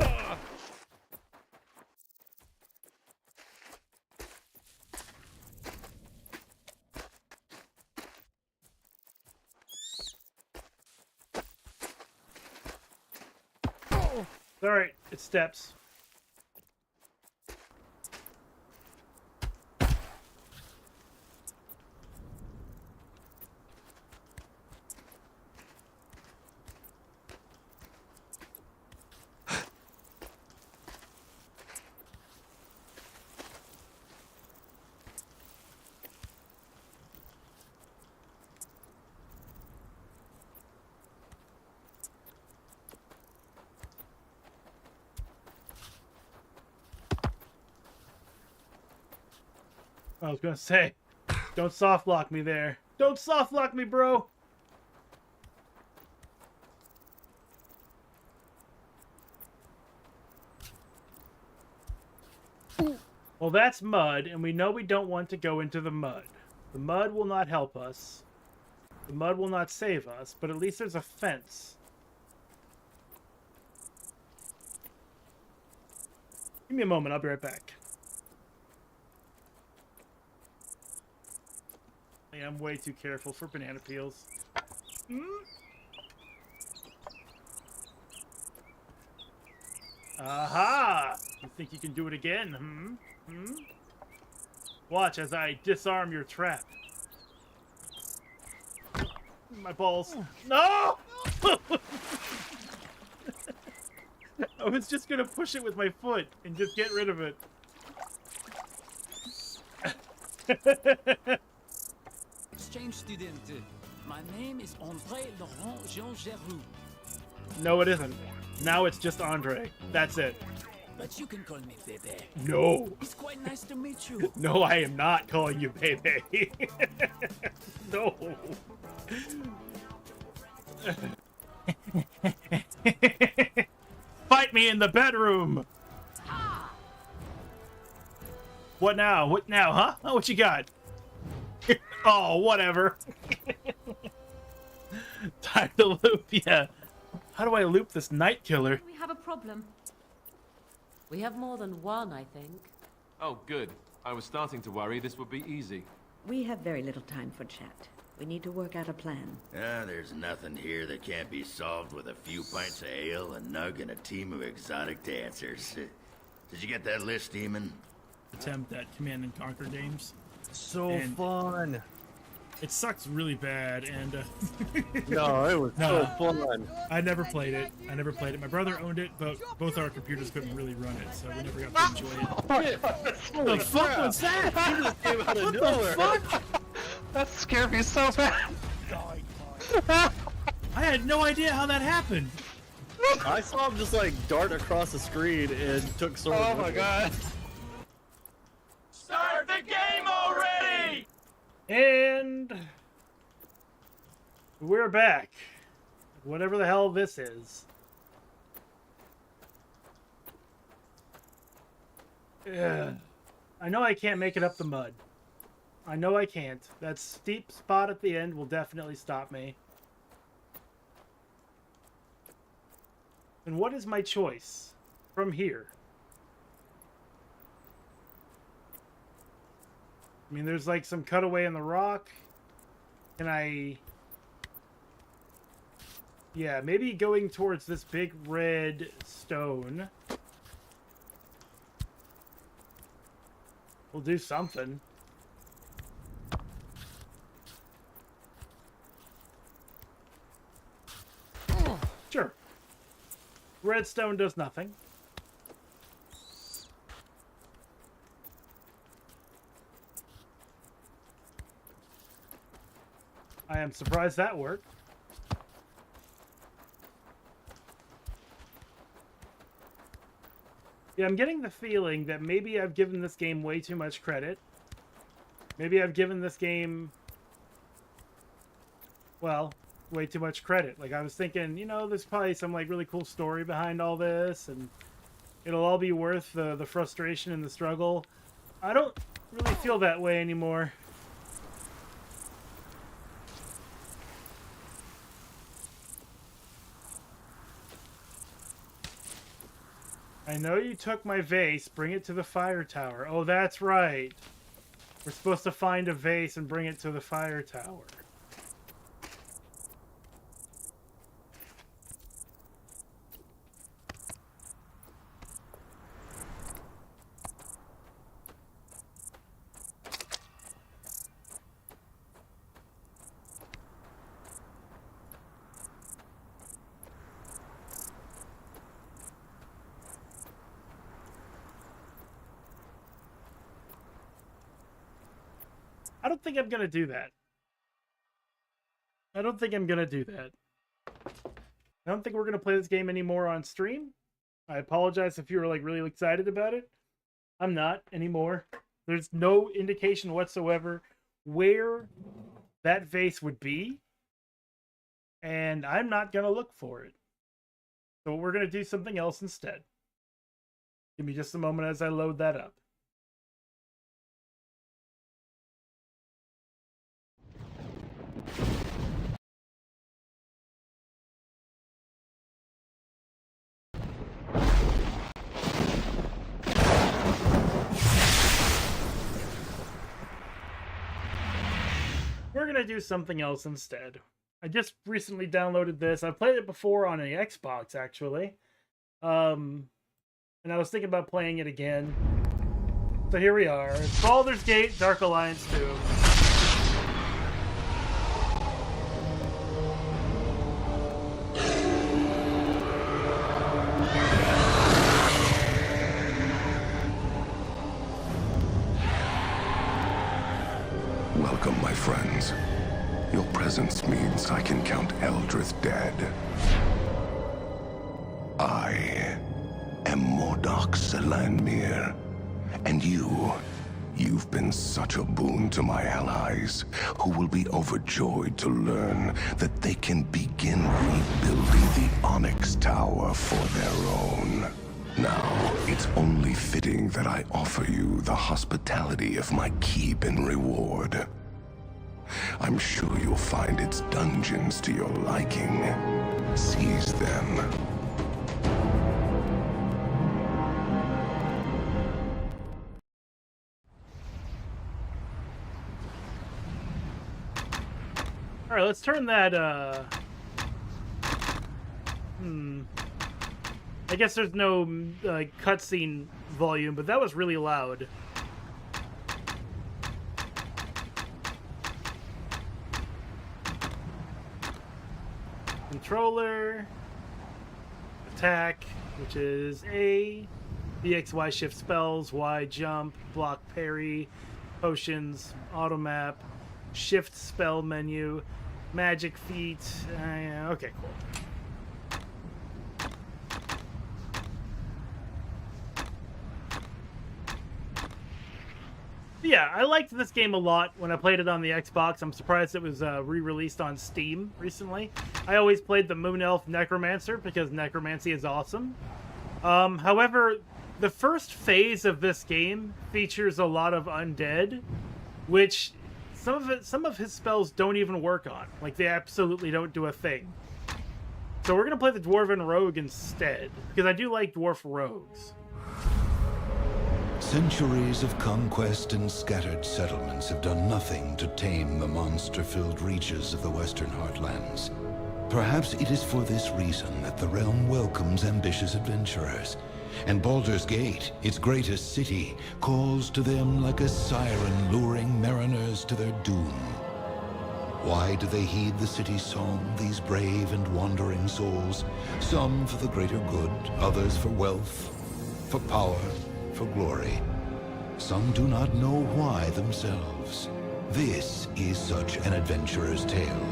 Ah! All right, it steps. I was gonna say, don't soft lock me there. Don't soft lock me, bro. Well, that's mud, and we know we don't want to go into the mud. The mud will not help us. The mud will not save us, but at least there's a fence. Give me a moment, I'll be right back. I'm way too careful for banana peels. Aha! You think you can do it again, Watch as I disarm your trap. My balls. No! I was just gonna push it with my foot and just get rid of it. Exchange student. My name is André Laurent Jean Geroux. No, it isn't. Now it's just Andre. That's it. But you can call me Bebe. No. It's quite nice to meet you. No, I am not calling you baby. No. Fight me in the bedroom. What now? What now, huh? Oh, what you got? Oh, whatever. Time to loop, yeah. How do I loop this night killer? We have a problem. We have more than one, I think. Oh, good. I was starting to worry this would be easy. We have very little time for chat. We need to work out a plan. There's nothing here that can't be solved with a few pints of ale, a nug, and a team of exotic dancers. Did you get that list, Demon? Attempt at Command and Conquer games. So fun. It sucks really bad, and No, it was so fun. I never played it. My brother owned it, but both our computers couldn't really run it, so we never got to enjoy it. What the fuck was that? He just came out of What nowhere. the fuck? That scared me so bad. I had no idea how that happened. I saw him just like dart across the screen and took Sora. Oh my god. Start the game already! And we're back. Whatever the hell this is. Ugh. I know I can't make it up the mud. I know I can't. That steep spot at the end will definitely stop me. And what is my choice from here? I mean, there's like some cutaway in the rock. Can I... Yeah, maybe going towards this big red stone. We'll do something. Sure. Redstone does nothing. I am surprised that worked. Yeah, I'm getting the feeling that maybe I've given this game way too much credit. Maybe I've given this game, well, way too much credit. Like, I was thinking, you know, there's probably some, like, really cool story behind all this, and it'll all be worth the frustration and the struggle. I don't really feel that way anymore. I know you took my vase. Bring it to the fire tower. Oh, that's right. We're supposed to find a vase and bring it to the fire tower. I don't think I'm going to do that. I don't think we're going to play this game anymore on stream. I apologize if you were like really excited about it. I'm not anymore. There's no indication whatsoever where that vase would be. And I'm not going to look for it. So we're going to do something else instead. Give me just a moment as I load that up. We're going to do something else instead. I just recently downloaded this. I've played it before on an Xbox, actually. And I was thinking about playing it again. So here we are. Baldur's Gate Dark Alliance 2. Welcome, my friends. Your presence means I can count Eldrith dead. I am Mordok Selanmir, and you've been such a boon to my allies, who will be overjoyed to learn that they can begin rebuilding the Onyx Tower for their own. Now, it's only fitting that I offer you the hospitality of my keep in reward. I'm sure you'll find its dungeons to your liking. Seize them. All right, let's turn that, I guess there's no, cutscene volume, but that was really loud. Controller. Attack, which is A. BXY shift spells, Y jump, block parry, potions, auto map, shift spell menu, magic feat. Okay, cool. Yeah, I liked this game a lot when I played it on the Xbox. I'm surprised it was re-released on Steam recently. I always played the Moon Elf Necromancer because necromancy is awesome. However, the first phase of this game features a lot of undead, which some of his spells don't even work on. Like, they absolutely don't do a thing. So we're going to play the Dwarven Rogue instead, because I do like Dwarf Rogues. Centuries of conquest and scattered settlements have done nothing to tame the monster-filled reaches of the Western Heartlands. Perhaps it is for this reason that the realm welcomes ambitious adventurers, and Baldur's Gate, its greatest city, calls to them like a siren luring mariners to their doom. Why do they heed the city's song, these brave and wandering souls? Some for the greater good, others for wealth, for power, for glory. Some do not know why themselves. This is such an adventurer's tale.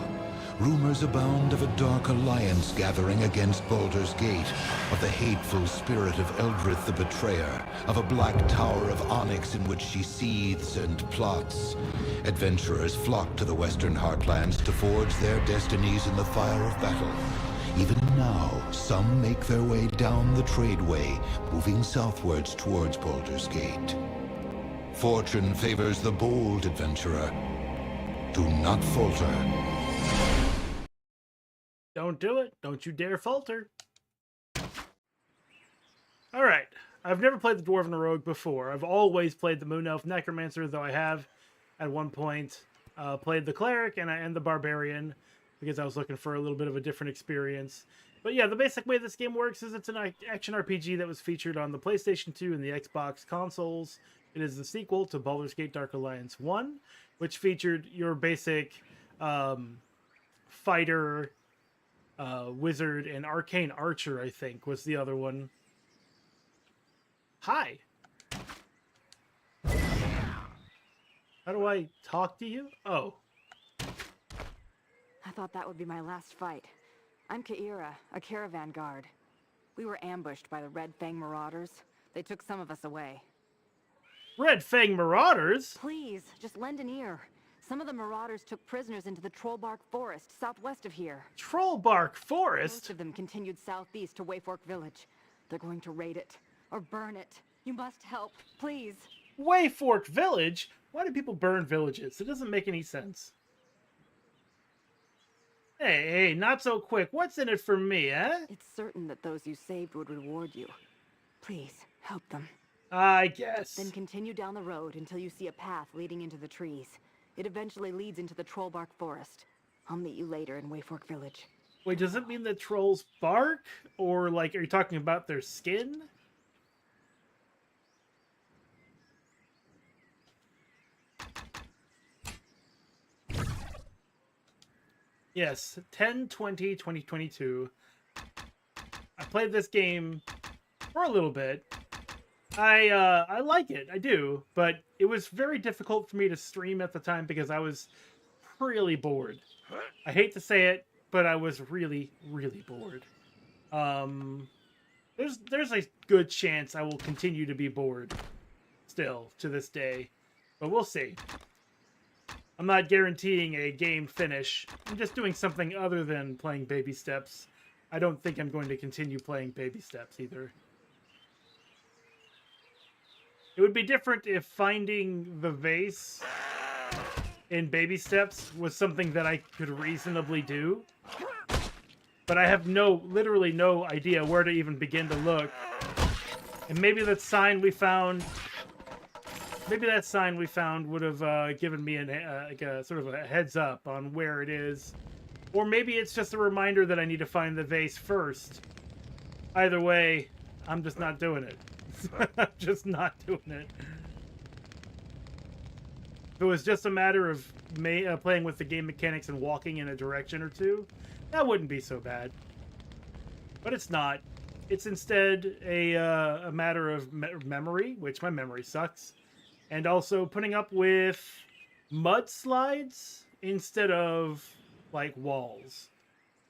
Rumors abound of a dark alliance gathering against Baldur's Gate, of the hateful spirit of Eldrith the Betrayer, of a black tower of onyx in which she seethes and plots. Adventurers flock to the Western Heartlands to forge their destinies in the fire of battle. Even now, some make their way down the tradeway, moving southwards towards Baldur's Gate. Fortune favors the bold adventurer. Do not falter. Don't do it. Don't you dare falter. Alright. I've never played the Dwarven Rogue before. I've always played the Moon Elf Necromancer, though I have, at one point, played the Cleric and the Barbarian, because I was looking for a little bit of a different experience. But yeah, the basic way this game works is it's an action RPG that was featured on the PlayStation 2 and the Xbox consoles. It is the sequel to Baldur's Gate Dark Alliance 1, which featured your basic fighter, wizard, and arcane archer, I think, was the other one. Hi. How do I talk to you? Oh. I thought that would be my last fight. I'm Kaira, a caravan guard. We were ambushed by the Red Fang Marauders. They took some of us away. Red Fang Marauders? Please, just lend an ear. Some of the Marauders took prisoners into the Trollbark Forest, southwest of here. Trollbark Forest? Most of them continued southeast to Wayfork Village. They're going to raid it, or burn it. You must help, please. Wayfork Village? Why do people burn villages? It doesn't make any sense. Hey, not so quick. What's in it for me, eh? It's certain that those you saved would reward you. Please, help them. I guess. Then continue down the road until you see a path leading into the trees. It eventually leads into the Trollbark Forest. I'll meet you later in Wayfork Village. Wait, does it mean that trolls bark? Or, like, are you talking about their skin? Yes, 10/20/2022. I played this game for a little bit. I like it, I do, but it was very difficult for me to stream at the time because I was really bored. I hate to say it, but I was really, really bored. There's a good chance I will continue to be bored still to this day, but we'll see. I'm not guaranteeing a game finish. I'm just doing something other than playing Baby Steps. I don't think I'm going to continue playing Baby Steps either. It would be different if finding the vase in Baby Steps was something that I could reasonably do. But I have literally no idea where to even begin to look. And maybe that sign we found would have given me a sort of a heads up on where it is. Or maybe it's just a reminder that I need to find the vase first. Either way, I'm just not doing it. I'm just not doing it. If it was just a matter of playing with the game mechanics and walking in a direction or two, that wouldn't be so bad. But it's not. It's instead a matter of memory, which my memory sucks, and also putting up with mudslides instead of, like, walls.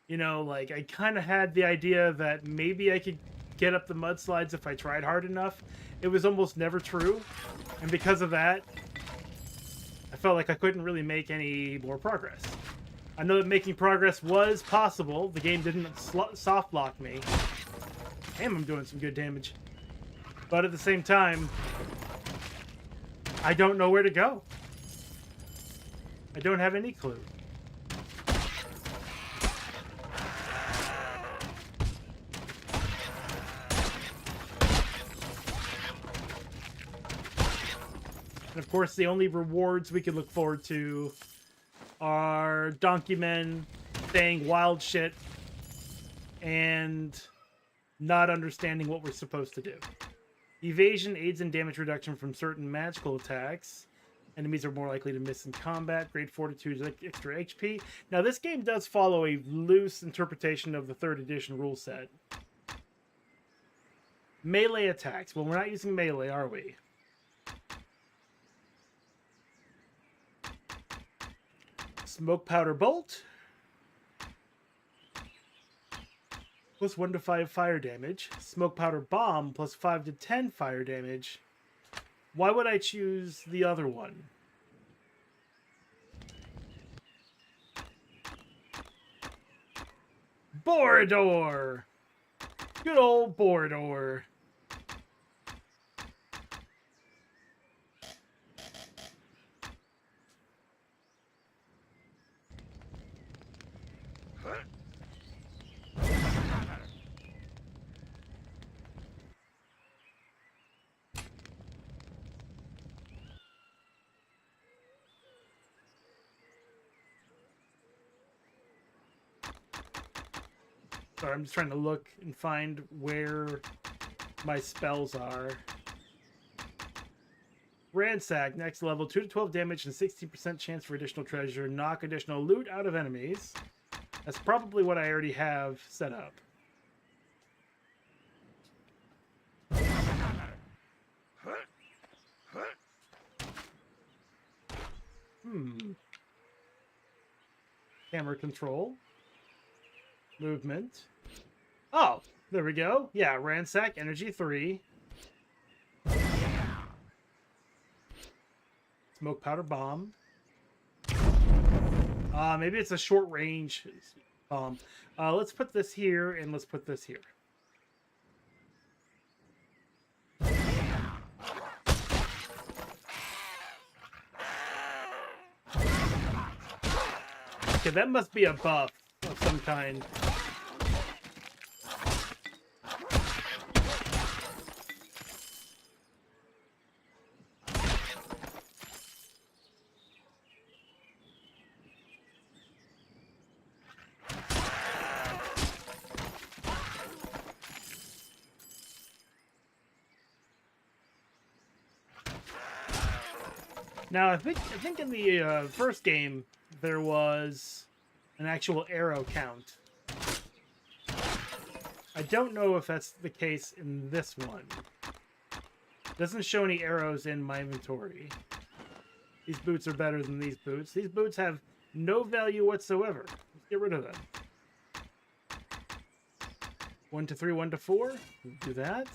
You know, like, I kind of had the idea that maybe I could get up the mudslides if I tried hard enough. It was almost never true, and because of that, I felt like I couldn't really make any more progress. I know that making progress was possible. The game didn't soft lock me. Damn, I'm doing some good damage. But at the same time, I don't know where to go. I don't have any clue. And of course, the only rewards we can look forward to are donkey men saying wild shit and not understanding what we're supposed to do. Evasion aids in damage reduction from certain magical attacks. Enemies are more likely to miss in combat. Great fortitude, extra HP. Now, this game does follow a loose interpretation of the 3rd edition rule set. Melee attacks. Well, we're not using melee, are we? Smoke powder bolt. Plus 1 to 5 fire damage. Smoke powder bomb plus 5 to 10 fire damage. Why would I choose the other one? Borador! Good old Borador. Sorry, I'm just trying to look and find where my spells are. Ransack, next level, 2 to 12 damage and 16% chance for additional treasure. Knock additional loot out of enemies. That's probably what I already have set up. Camera control. Movement. Oh, there we go. Yeah, Ransack, Energy 3. Smoke powder bomb. Maybe it's a short range bomb. Let's put this here and let's put this here. Okay, that must be a buff of some kind. Now, I think in the first game there was an actual arrow count. I don't know if that's the case in this one. Doesn't show any arrows in my inventory. These boots are better than these boots. These boots have no value whatsoever. Let's get rid of them. 1 to 3, 1 to 4. We'll do that.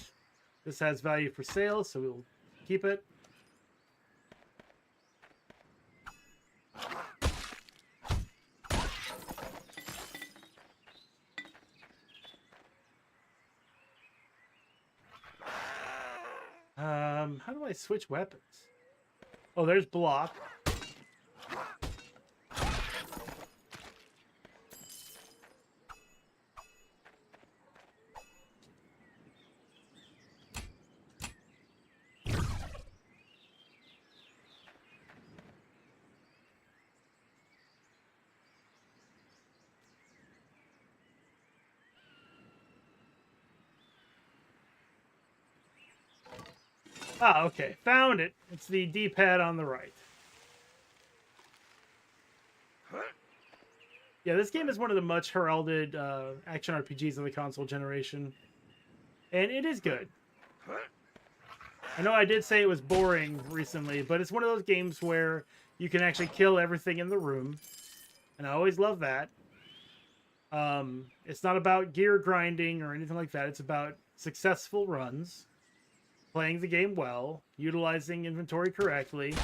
This has value for sale, so we'll keep it. How do I switch weapons? Oh, there's block. Ah, okay. Found it. It's the D-pad on the right. Yeah, this game is one of the much heralded action RPGs of the console generation. And it is good. I know I did say it was boring recently, but it's one of those games where you can actually kill everything in the room. And I always love that. It's not about gear grinding or anything like that. It's about successful runs, playing the game well, utilizing inventory correctly.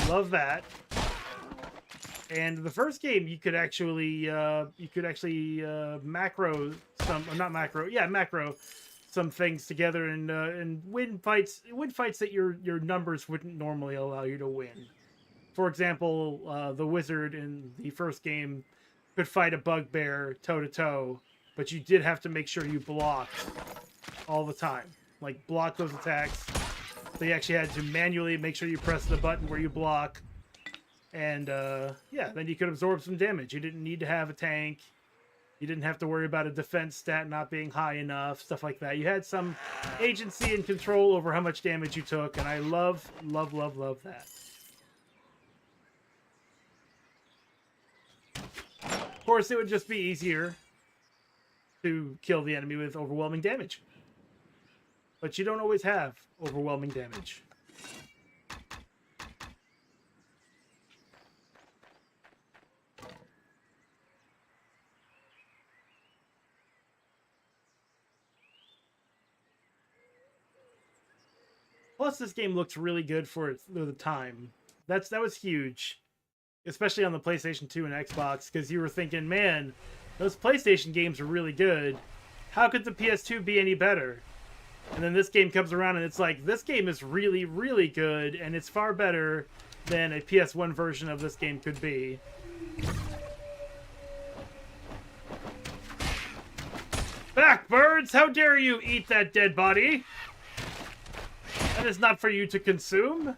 Love that. And the first game, you could actually macro some, or not macro, yeah, macro some things together and win fights that your numbers wouldn't normally allow you to win. For example, the wizard in the first game could fight a bugbear toe-to-toe, but you did have to make sure you blocked all the time. Like, block those attacks. So you actually had to manually make sure you press the button where you block. And, yeah, then you could absorb some damage. You didn't need to have a tank. You didn't have to worry about a defense stat not being high enough, stuff like that. You had some agency and control over how much damage you took, and I love, love, love, love that. Of course, it would just be easier to kill the enemy with overwhelming damage. But you don't always have overwhelming damage. Plus, this game looks really good for the time. That was huge. Especially on the PlayStation 2 and Xbox, because you were thinking, man, those PlayStation games are really good. How could the PS2 be any better? And then this game comes around and it's like, this game is really, really good, and it's far better than a PS1 version of this game could be. Back, birds! How dare you eat that dead body? That is not for you to consume.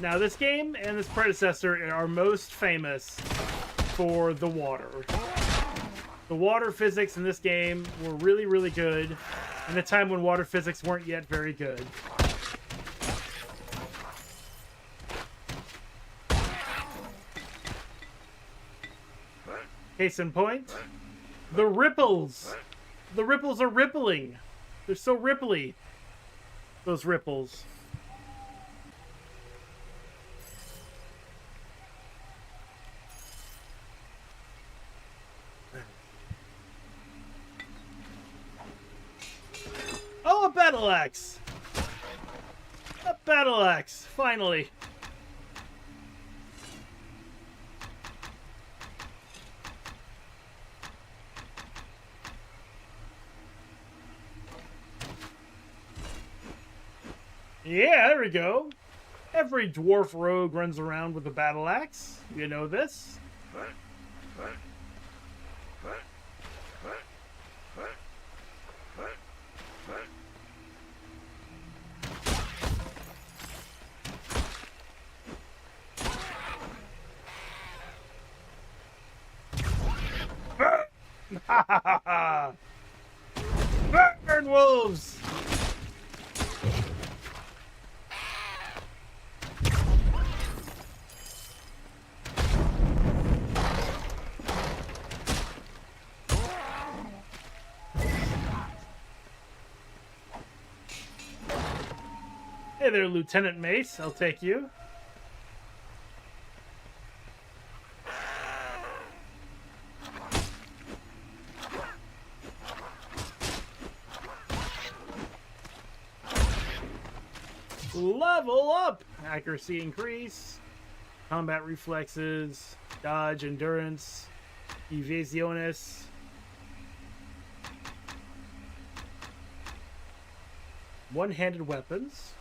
Now, this game and this predecessor are most famous for the water. The water physics in this game were really, really good in a time when water physics weren't yet very good. Case in point, the ripples. The ripples are rippling. They're so ripply. Those ripples. Oh, a battle axe! A battle axe, finally. Yeah, there we go. Every dwarf rogue runs around with a battle axe. You know this. Burn, wolves! Hey there, Lieutenant Mace. I'll take you. Level up! Accuracy increase. Combat reflexes. Dodge, endurance. Evasiones. One-handed weapons.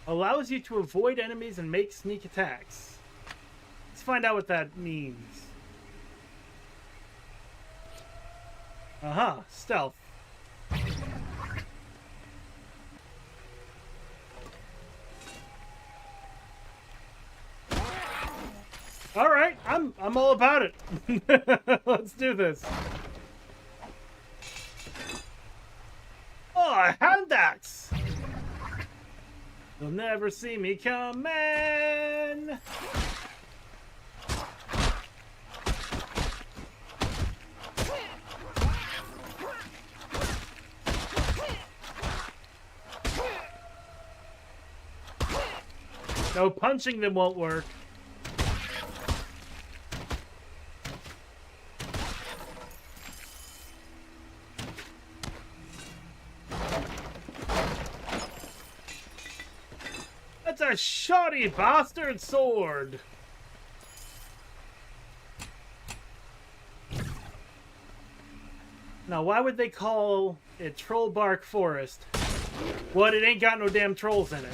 Allows you to avoid enemies and make sneak attacks. Let's find out what that means. I'm all about it. Let's do this. Oh, a hand axe! You'll never see me coming. No, punching them won't work. That's a shoddy bastard sword. Now, why would they call it Troll Bark Forest? What? It ain't got no damn trolls in it.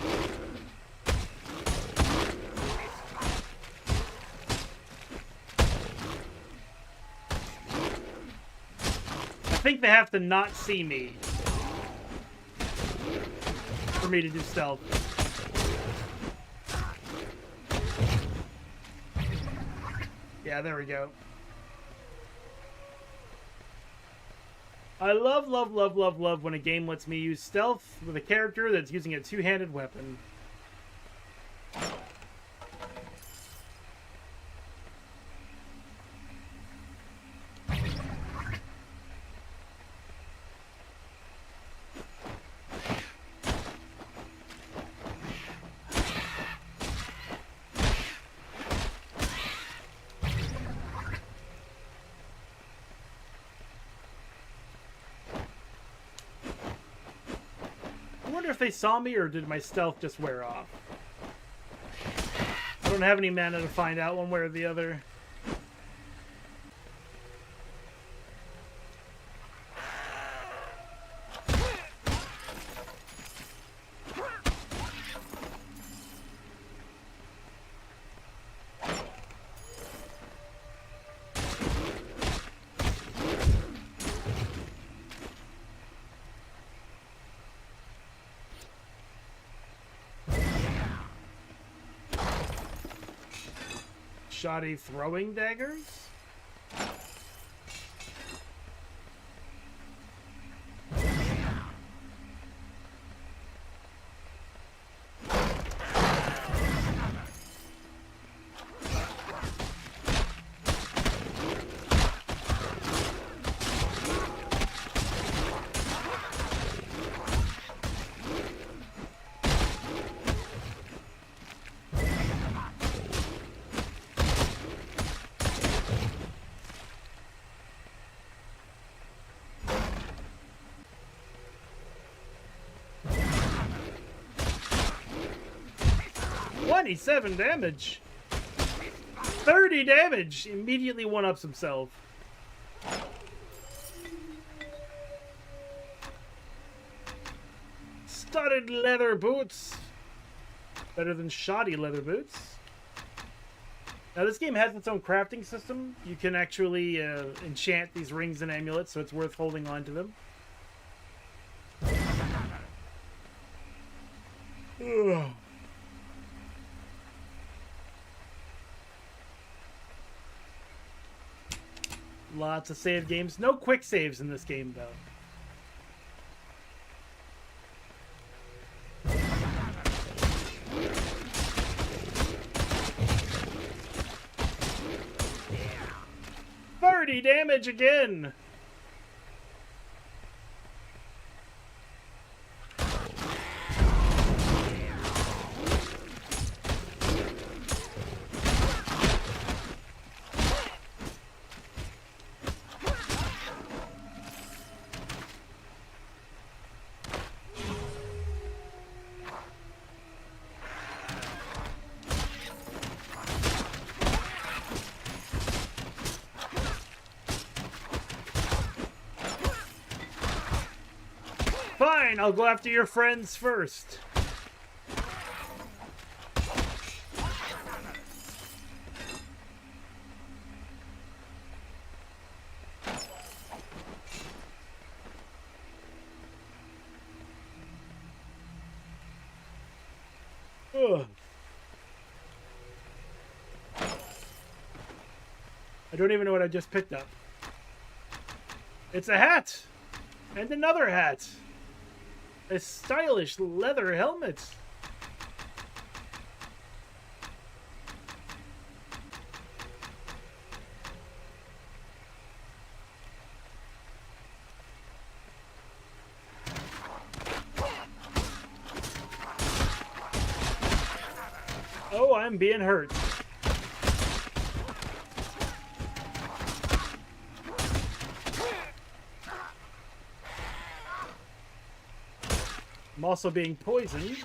I think they have to not see me for me to do stealth. Yeah, there we go. I love, love, love, love, love when a game lets me use stealth with a character that's using a two-handed weapon. I wonder if they saw me or did my stealth just wear off? I don't have any mana to find out one way or the other. Shoddy throwing daggers? "27 damage! 30 damage!" Immediately one-ups himself. Studded leather boots! Better than shoddy leather boots. Now this game has its own crafting system. You can actually enchant these rings and amulets, so it's worth holding on to them. Ugh. Lots of save games. No quick saves in this game, though. "30 damage again!" Fine, I'll go after your friends first. Ugh. I don't even know what I just picked up. It's a hat! And another hat! A stylish leather helmet! Oh, I'm being hurt. I'm also being poisoned.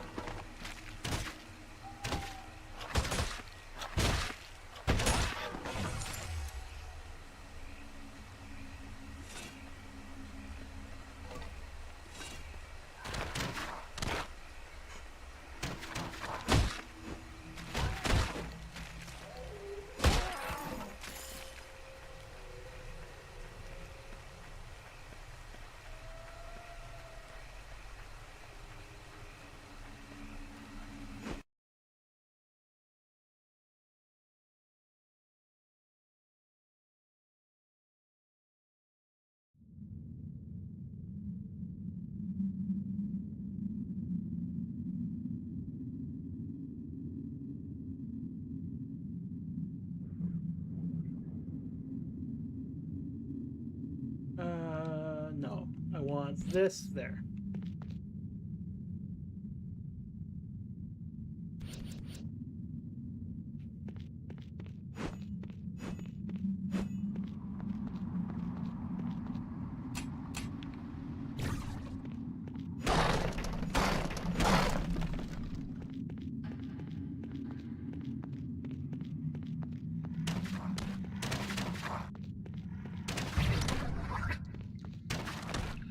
No. I want this there.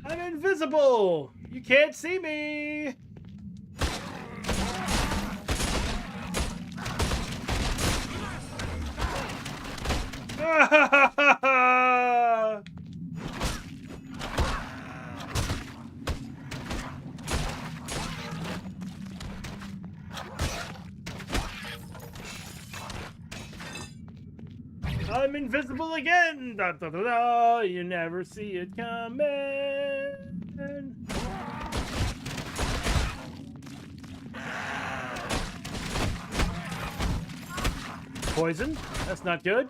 I'm invisible! You can't see me! I'm invisible again! Da, da, da, da. You never see it coming! Poison? That's not good.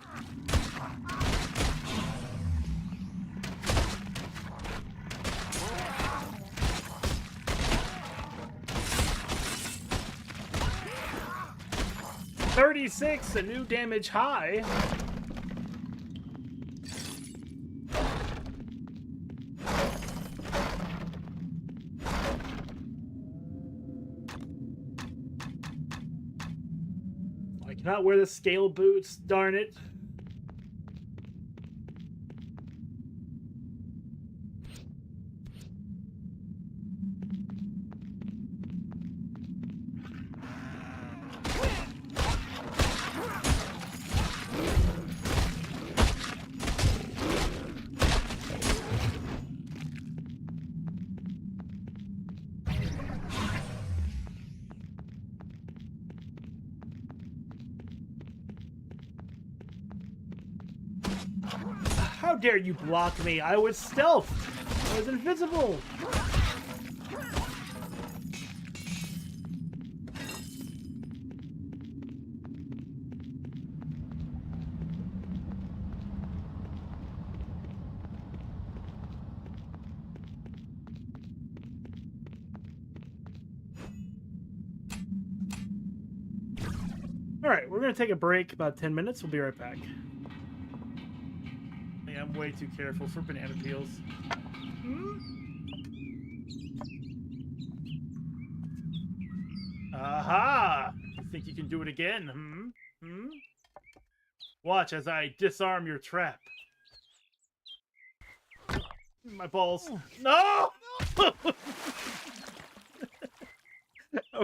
$36, a new damage high. I cannot wear the scale boots, darn it. How dare you block me? I was stealthed. I was invisible. All right, we're going to take a break, about 10 minutes. We'll be right back. I'm way too careful for banana peels. Aha! You think you can do it again? Watch as I disarm your trap. My balls. No! I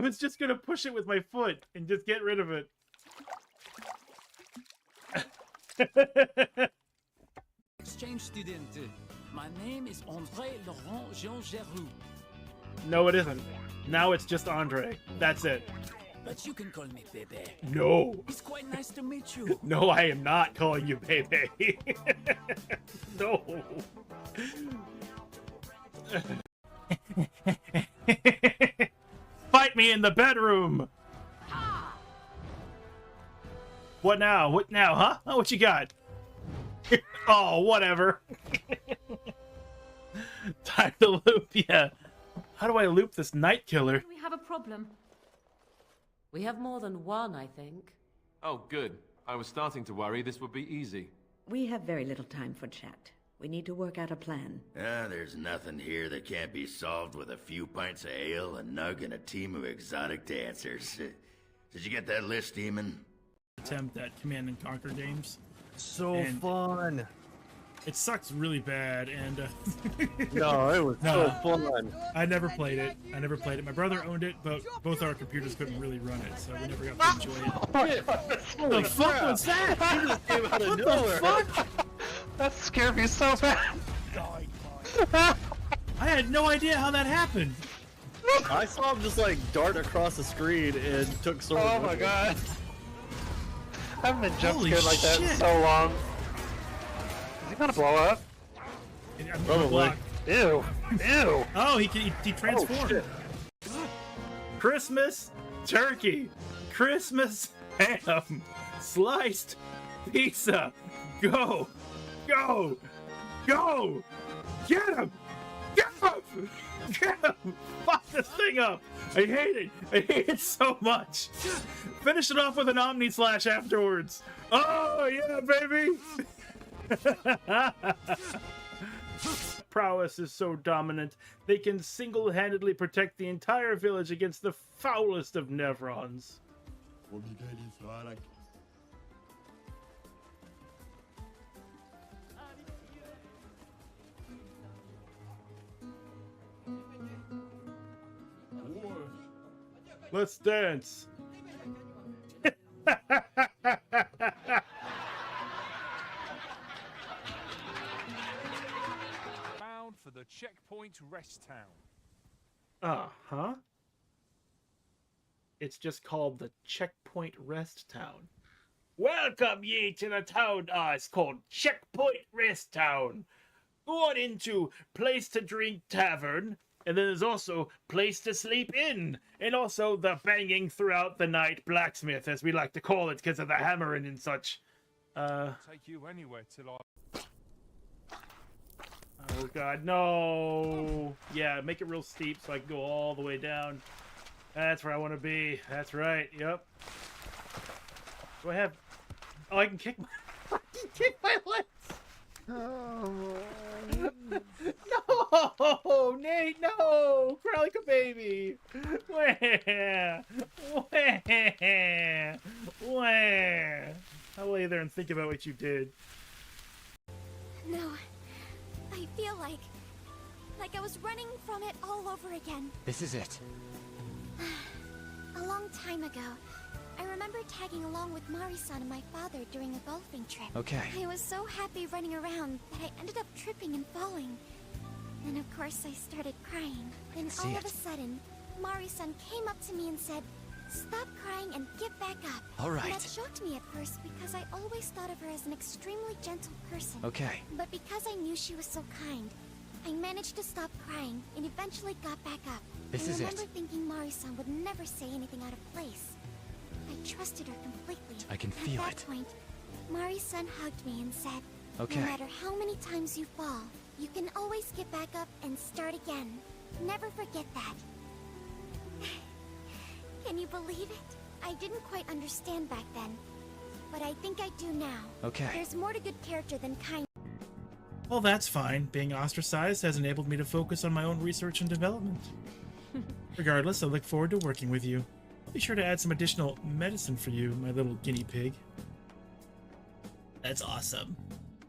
was just gonna push it with my foot and just get rid of it. Exchange student. My name is André Laurent Jean Geroux. No, it isn't. Now it's just Andre. That's it. but you can call me Bebe. No. It's quite nice to meet you. No, I am not calling you Bebe. No. Fight me in the bedroom. What now? What now, huh? Oh, what you got? Oh, whatever. Time to loop, yeah. How do I loop this night killer? We have a problem. We have more than one, I think. Oh, good. I was starting to worry this would be easy. We have very little time for chat. We need to work out a plan. There's nothing here that can't be solved with a few pints of ale, a nug, and a team of exotic dancers. Did you get that list, Demon? Attempt at Command and Conquer games. So fun. It sucks really bad, and no, it was so fun. I never played it. My brother owned it, but both our computers couldn't really run it, so we never got to enjoy it. What the fuck was that? You just came out of What nowhere. the fuck? That scared me so bad. I had no idea how that happened. I saw him just like dart across the screen and took sword. Oh my god. I haven't been jump Holy scared like that in shit. so long. Is he gonna blow up? Probably. Ew. Ew. Oh, he transformed. Christmas turkey. Christmas ham. Sliced pizza. Go. Go. Go. Get him. Get him. Get him. Fuck this thing up. I hate it. I hate it so much. Finish it off with an Omni Slash afterwards. Oh, yeah, baby. Prowess is so dominant, they can single-handedly protect the entire village against the foulest of Nevrons. Let's dance. Bound for the checkpoint rest town. Uh-huh. It's just called the Checkpoint Rest Town. Welcome ye to the town. It's called Checkpoint Rest Town. Go on into Place to Drink Tavern. And then there's also Place to Sleep In. And also the Banging Throughout the Night Blacksmith, as we like to call it, because of the hammering and such. Take you anywhere till I... Oh god, no! Yeah, make it real steep so I can go all the way down. That's where I want to be. That's right, yep. Do I have... Oh, I can kick my... I can kick my legs! No! Nate, no! Cry like a baby! Where? Where? Where? I'll lay there and think about what you did. No, I feel like I was running from it all over again. This is it. A long time ago, I remember tagging along with Mari-san and my father during a golfing trip. Okay. I was so happy running around that I ended up tripping and falling. Then of course I started crying. Then all of a sudden, Mari-san came up to me and said, "Stop crying and get back up." All right. And that shocked me at first because I always thought of her as an extremely gentle person. Okay. But because I knew she was so kind, I managed to stop crying and eventually got back up. This I is remember it. thinking Mari-san would never say anything out of place. I trusted her completely. I can feel At it. that point, Mari-san hugged me and said, Okay. "No matter how many times you fall, you can always get back up and start again. Never forget that." Can you believe it? I didn't quite understand back then, but I think I do now. Okay. There's more to good character than kind. Well, that's fine. Being ostracized has enabled me to focus on my own research and development. Regardless, I look forward to working with you. I'll be sure to add some additional medicine for you, my little guinea pig. That's awesome.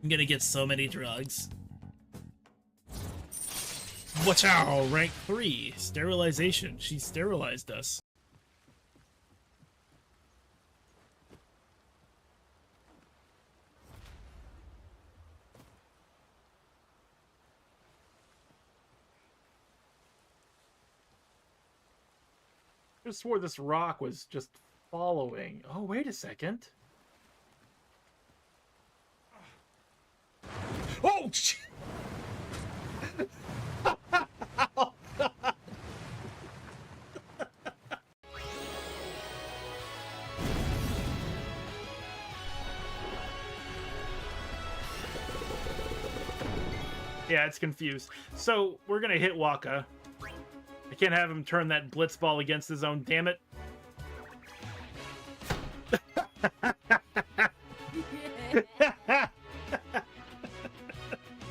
I'm gonna get so many drugs. Watch out! Rank 3. Sterilization. She sterilized us. I swore this rock was just following. Oh, wait a second. Oh, shit! Oh, God. Yeah, it's confused. So, we're gonna hit Waka. I can't have him turn that blitz ball against his own, damn it.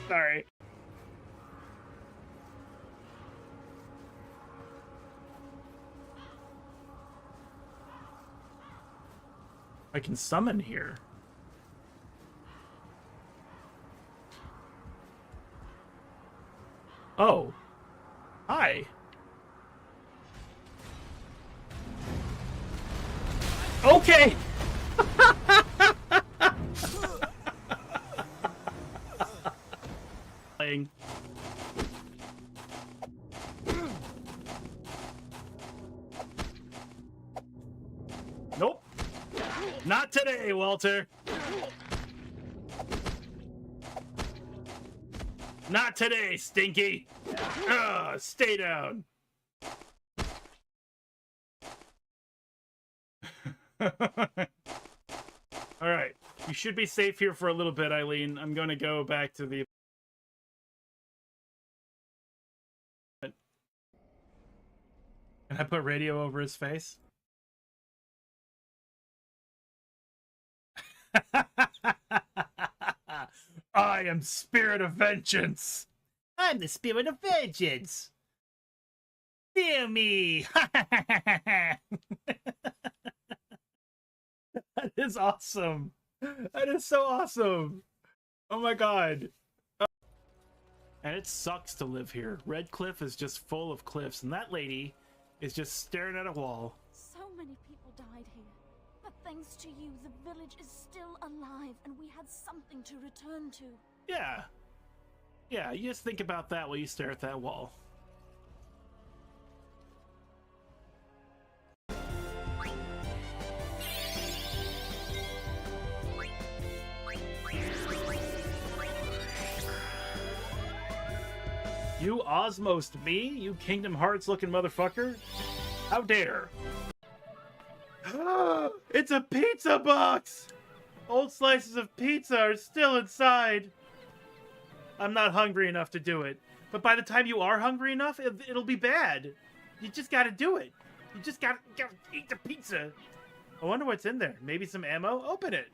Sorry. I can summon here. Oh. Hi. Okay. Playing. Nope. Not today, Walter. Not today, Stinky. Ugh, stay down. All right. You should be safe here for a little bit, Eileen. I'm going to go back to the... Can I put radio over his face? I am Spirit of Vengeance. I'm the Spirit of Vengeance. Fear me. That is awesome. That is so awesome. Oh my god. And it sucks to live here. Red Cliff is just full of cliffs, and that lady is just staring at a wall. So many people died here. But thanks to you, the village is still alive, and we had something to return to. Yeah. Yeah, you just think about that while you stare at that wall. You osmosed me, you Kingdom Hearts looking motherfucker? How dare? It's a pizza box! Old slices of pizza are still inside. I'm not hungry enough to do it. But by the time you are hungry enough, it'll be bad. You just gotta do it. You just gotta eat the pizza. I wonder what's in there. Maybe some ammo? Open it.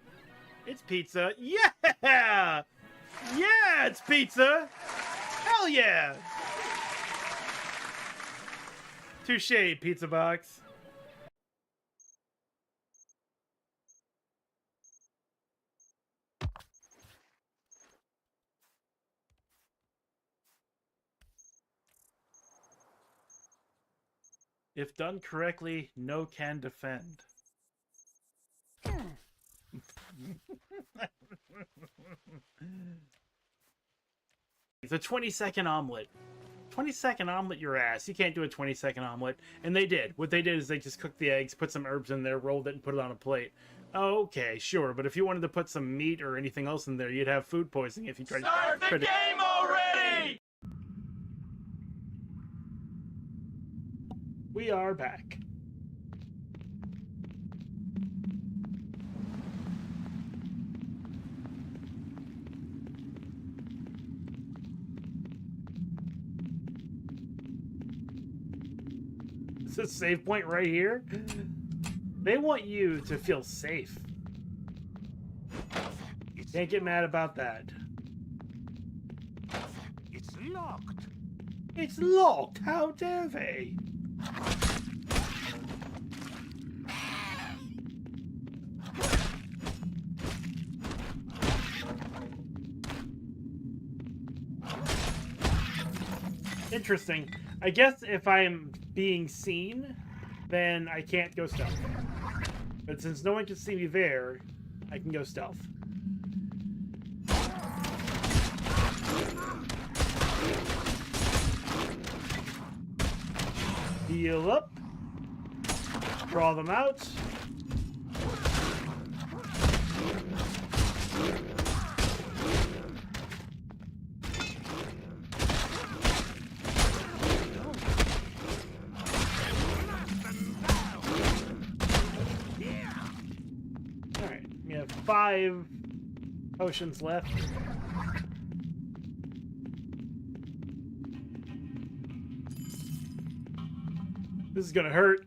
It's pizza. Yeah! Yeah, it's pizza! Hell yeah! Touché, pizza box. If done correctly, no can defend. It's a 20-second omelet. 20-second omelet your ass. You can't do a 20-second omelet. And they did. What they did is they just cooked the eggs, put some herbs in there, rolled it, and put it on a plate. Okay, sure. But if you wanted to put some meat or anything else in there, you'd have food poisoning if you tried to... Start the game already! We are back. Is this a save point right here? They want you to feel safe. You can't get mad about that. It's locked. It's locked. How dare they? Interesting. I guess if I'm being seen, then I can't go stealth. But since no one can see me there, I can go stealth. Heal up. Draw them out. Alright, we have 5 potions left. This is gonna hurt.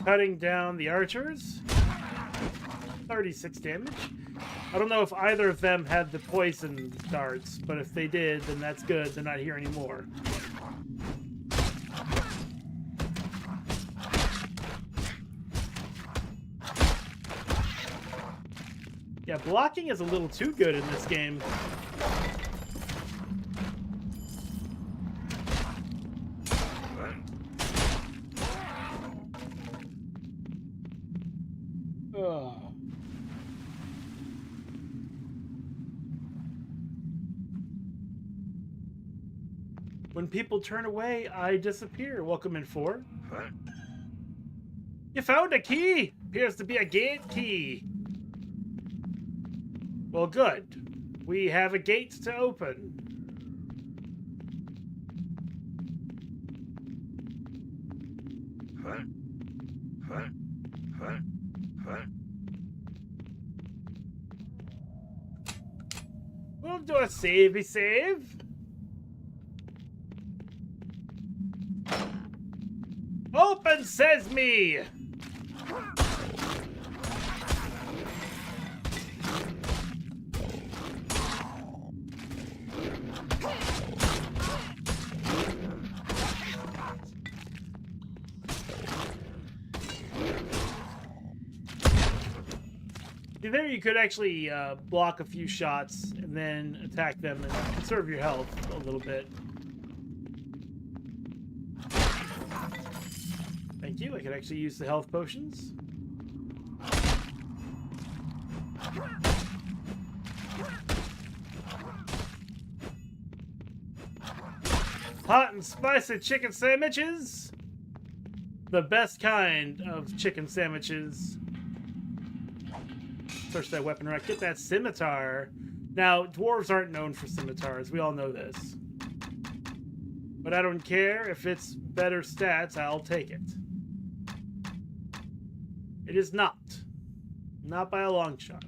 Cutting down the archers. 36 damage. I don't know if either of them had the poison darts, but if they did, then that's good. They're not here anymore. Yeah, blocking is a little too good in this game. Ugh. When people turn away, I disappear. Welcome in 4. You found a key! Appears to be a gate key. Well, good. We have a gate to open. We'll do a save. Open sesame! There you could actually block a few shots and then attack them and conserve your health a little bit. Thank you. I could actually use the health potions. Hot and spicy chicken sandwiches. The best kind of chicken sandwiches. Search that weapon rack. Get that scimitar. Now, dwarves aren't known for scimitars. We all know this. But I don't care. If it's better stats, I'll take it. It is not. Not by a long shot.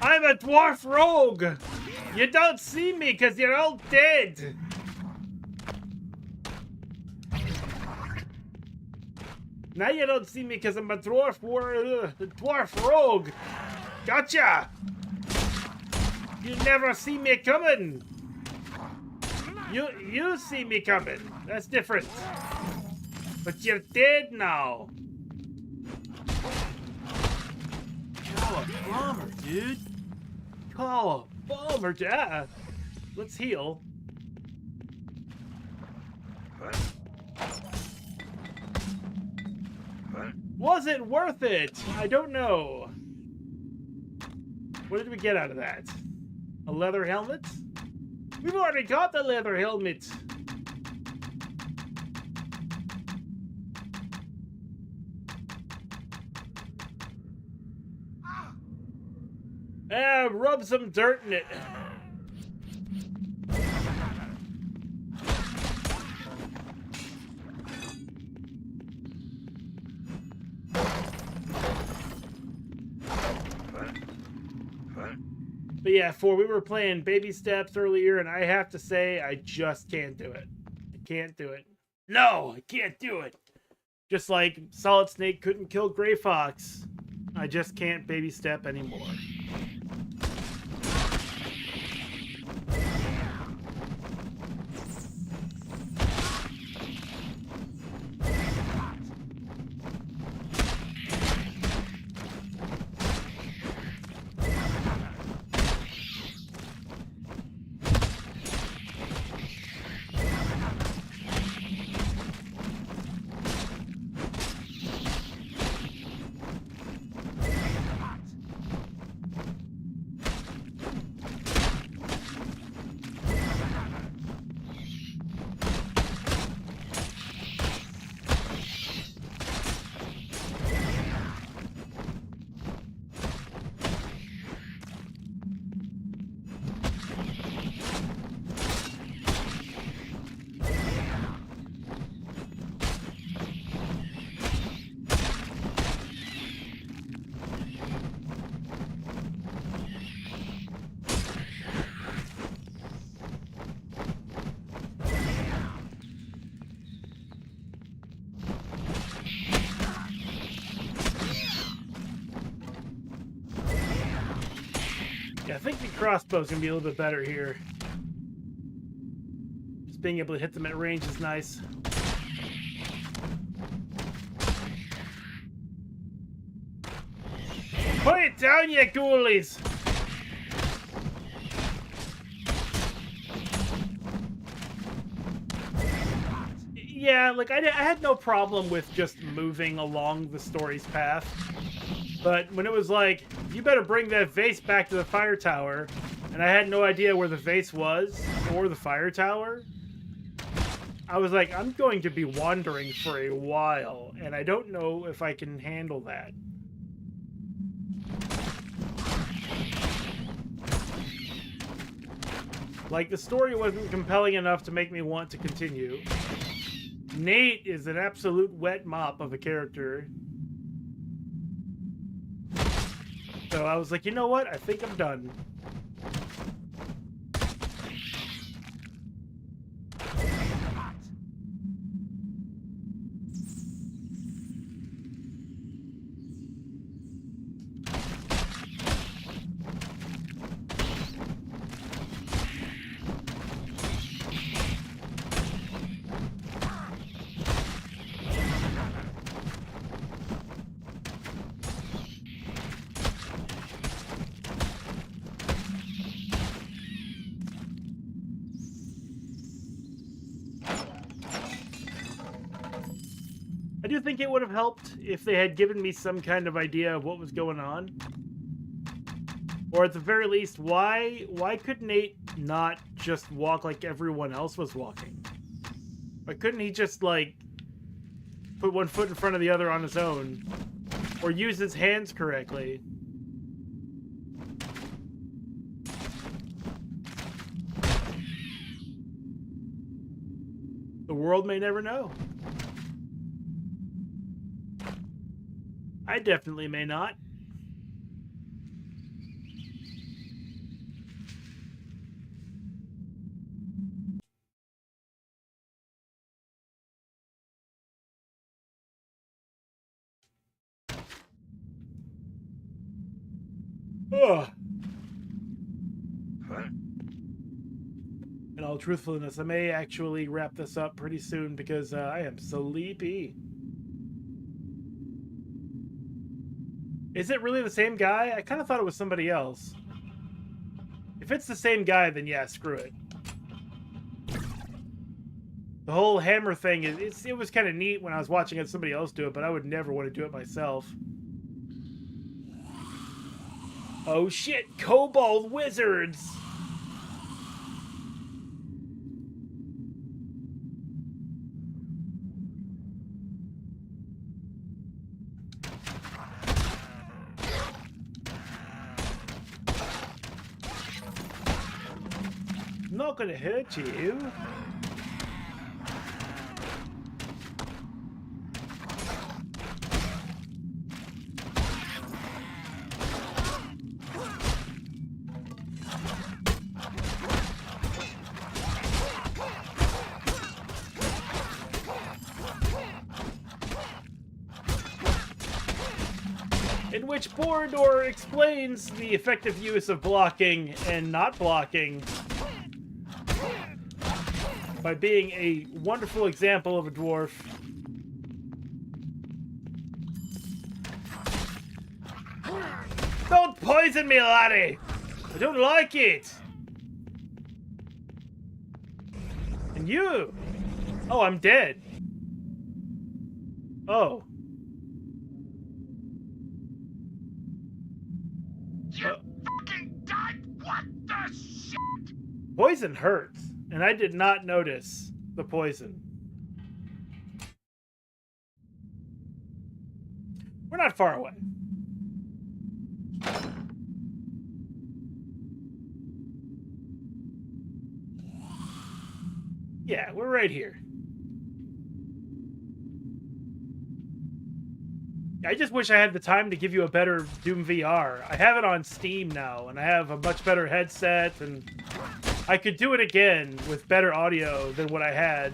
I'm a dwarf rogue! You don't see me because you're all dead! Now you don't see me because I'm a dwarf rogue! Gotcha! You never see me coming! You see me coming. That's different. But you're dead now. Call a bomber, dude. Call a bomber, yeah. Let's heal. Was it worth it? I don't know. What did we get out of that? A leather helmet? We've already got the leather helmet. Rub some dirt in it. But yeah, we were playing Baby Steps earlier, and I have to say, I just can't do it. I can't do it. No, I can't do it. Just like Solid Snake couldn't kill Gray Fox, I just can't Baby Step anymore. think the crossbow's gonna be a little bit better here. Just being able to hit them at range is nice. Put it down, you ghoulies! Yeah, like, I had no problem with just moving along the story's path. But when it was like, you better bring that vase back to the fire tower, and I had no idea where the vase was, or the fire tower, I was like, I'm going to be wandering for a while, and I don't know if I can handle that. Like, the story wasn't compelling enough to make me want to continue. Nate is an absolute wet mop of a character. So I was like, you know what? I think I'm done. I do think it would have helped if they had given me some kind of idea of what was going on. Or at the very least, why could Nate not just walk like everyone else was walking? Why couldn't he just, like, put one foot in front of the other on his own? Or use his hands correctly? The world may never know. I definitely may not. Ugh. In all truthfulness, I may actually wrap this up pretty soon because I am sleepy. Is it really the same guy? I kind of thought it was somebody else. If it's the same guy, then yeah, screw it. The whole hammer thing, it was kind of neat when I was watching somebody else do it, but I would never want to do it myself. Oh shit, kobold wizards! Not gonna hurt you. In which Borodor explains the effective use of blocking and not blocking by being a wonderful example of a dwarf. Don't poison me, laddie! I don't like it! And you! Oh, I'm dead. Oh. You fucking died! What the shit? Poison hurts, and I did not notice the poison. We're not far away. Yeah, we're right here. I just wish I had the time to give you a better Doom VR. I have it on Steam now, and I have a much better headset, and I could do it again with better audio than what I had.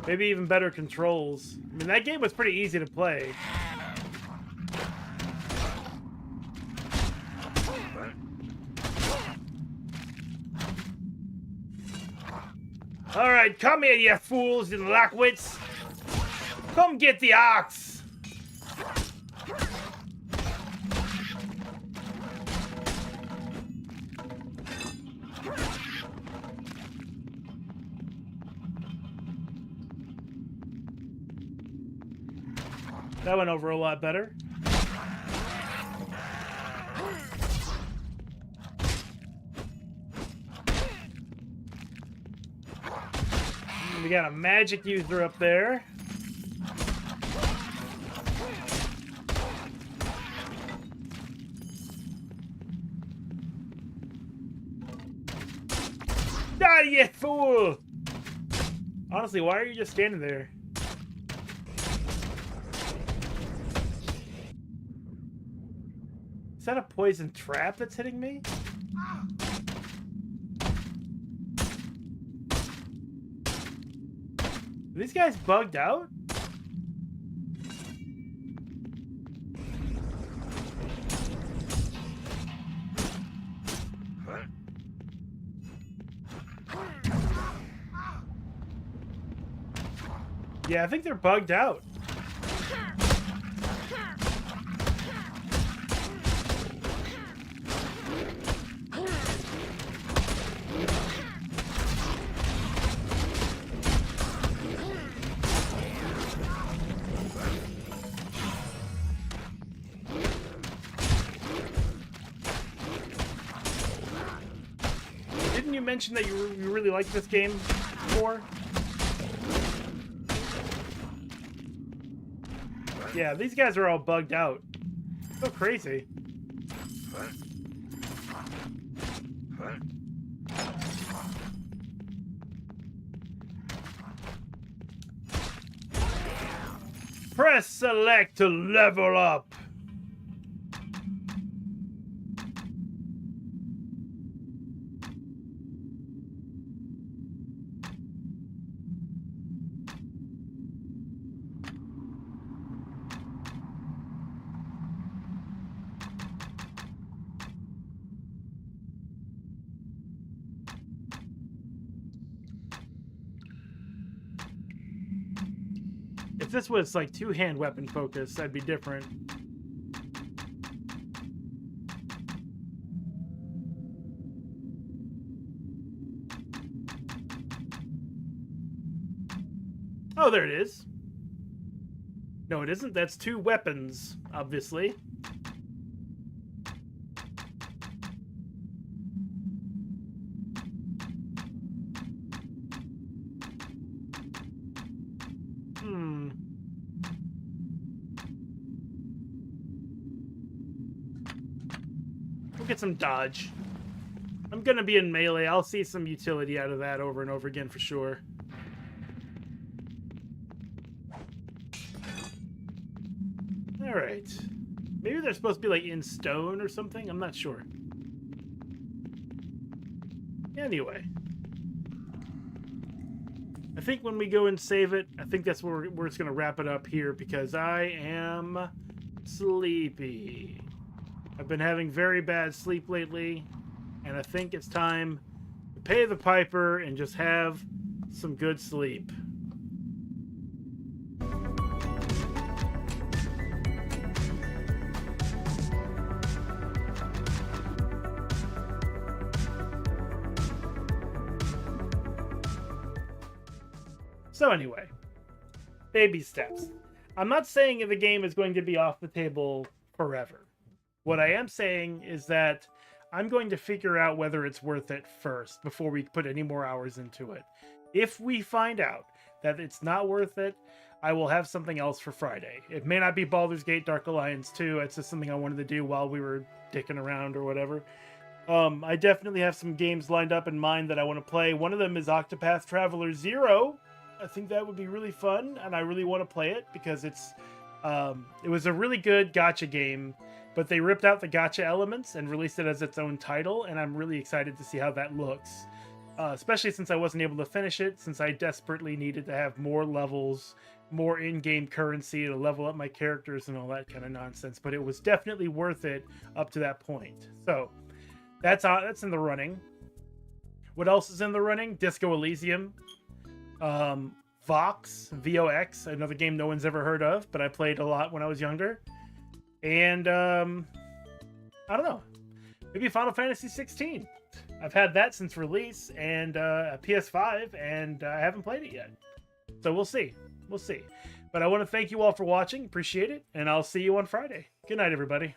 Maybe even better controls. I mean, that game was pretty easy to play. Alright, come here, you fools and lackwits. Come get the ox. That went over a lot better. We got a magic user up there. Die, you fool! Honestly, why are you just standing there? Is that a poison trap that's hitting me? Are these guys bugged out? Yeah, I think they're bugged out. Didn't you mention that you really liked this game before? Yeah, these guys are all bugged out. So crazy. Press select to level up. If this was like two-hand weapon focus, that'd be different. Oh, there it is. No, it isn't. That's two weapons, obviously. We'll get some dodge. I'm gonna be in melee. I'll see some utility out of that over and over again for sure. Alright. Maybe they're supposed to be like in stone or something? I'm not sure. Anyway. I think when we go and save it, I think that's where we're just gonna wrap it up here because I am sleepy. I've been having very bad sleep lately, and I think it's time to pay the piper and just have some good sleep. So anyway, baby steps. I'm not saying the game is going to be off the table forever. What I am saying is that I'm going to figure out whether it's worth it first before we put any more hours into it. If we find out that it's not worth it, I will have something else for Friday. It may not be Baldur's Gate Dark Alliance 2. It's just something I wanted to do while we were dicking around or whatever. I definitely have some games lined up in mind that I want to play. One of them is Octopath Traveler 0. I think that would be really fun, and I really want to play it because it was a really good gacha game. But they ripped out the gacha elements and released it as its own title, and I'm really excited to see how that looks. Especially since I wasn't able to finish it, since I desperately needed to have more levels, more in-game currency to level up my characters and all that kind of nonsense. But it was definitely worth it up to that point. So, that's in the running. What else is in the running? Disco Elysium. Vox, VOX, another game no one's ever heard of, but I played a lot when I was younger. And, I don't know. Maybe Final Fantasy 16. I've had that since release, and a PS5, and I haven't played it yet. So we'll see. We'll see. But I want to thank you all for watching. Appreciate it. And I'll see you on Friday. Good night, everybody.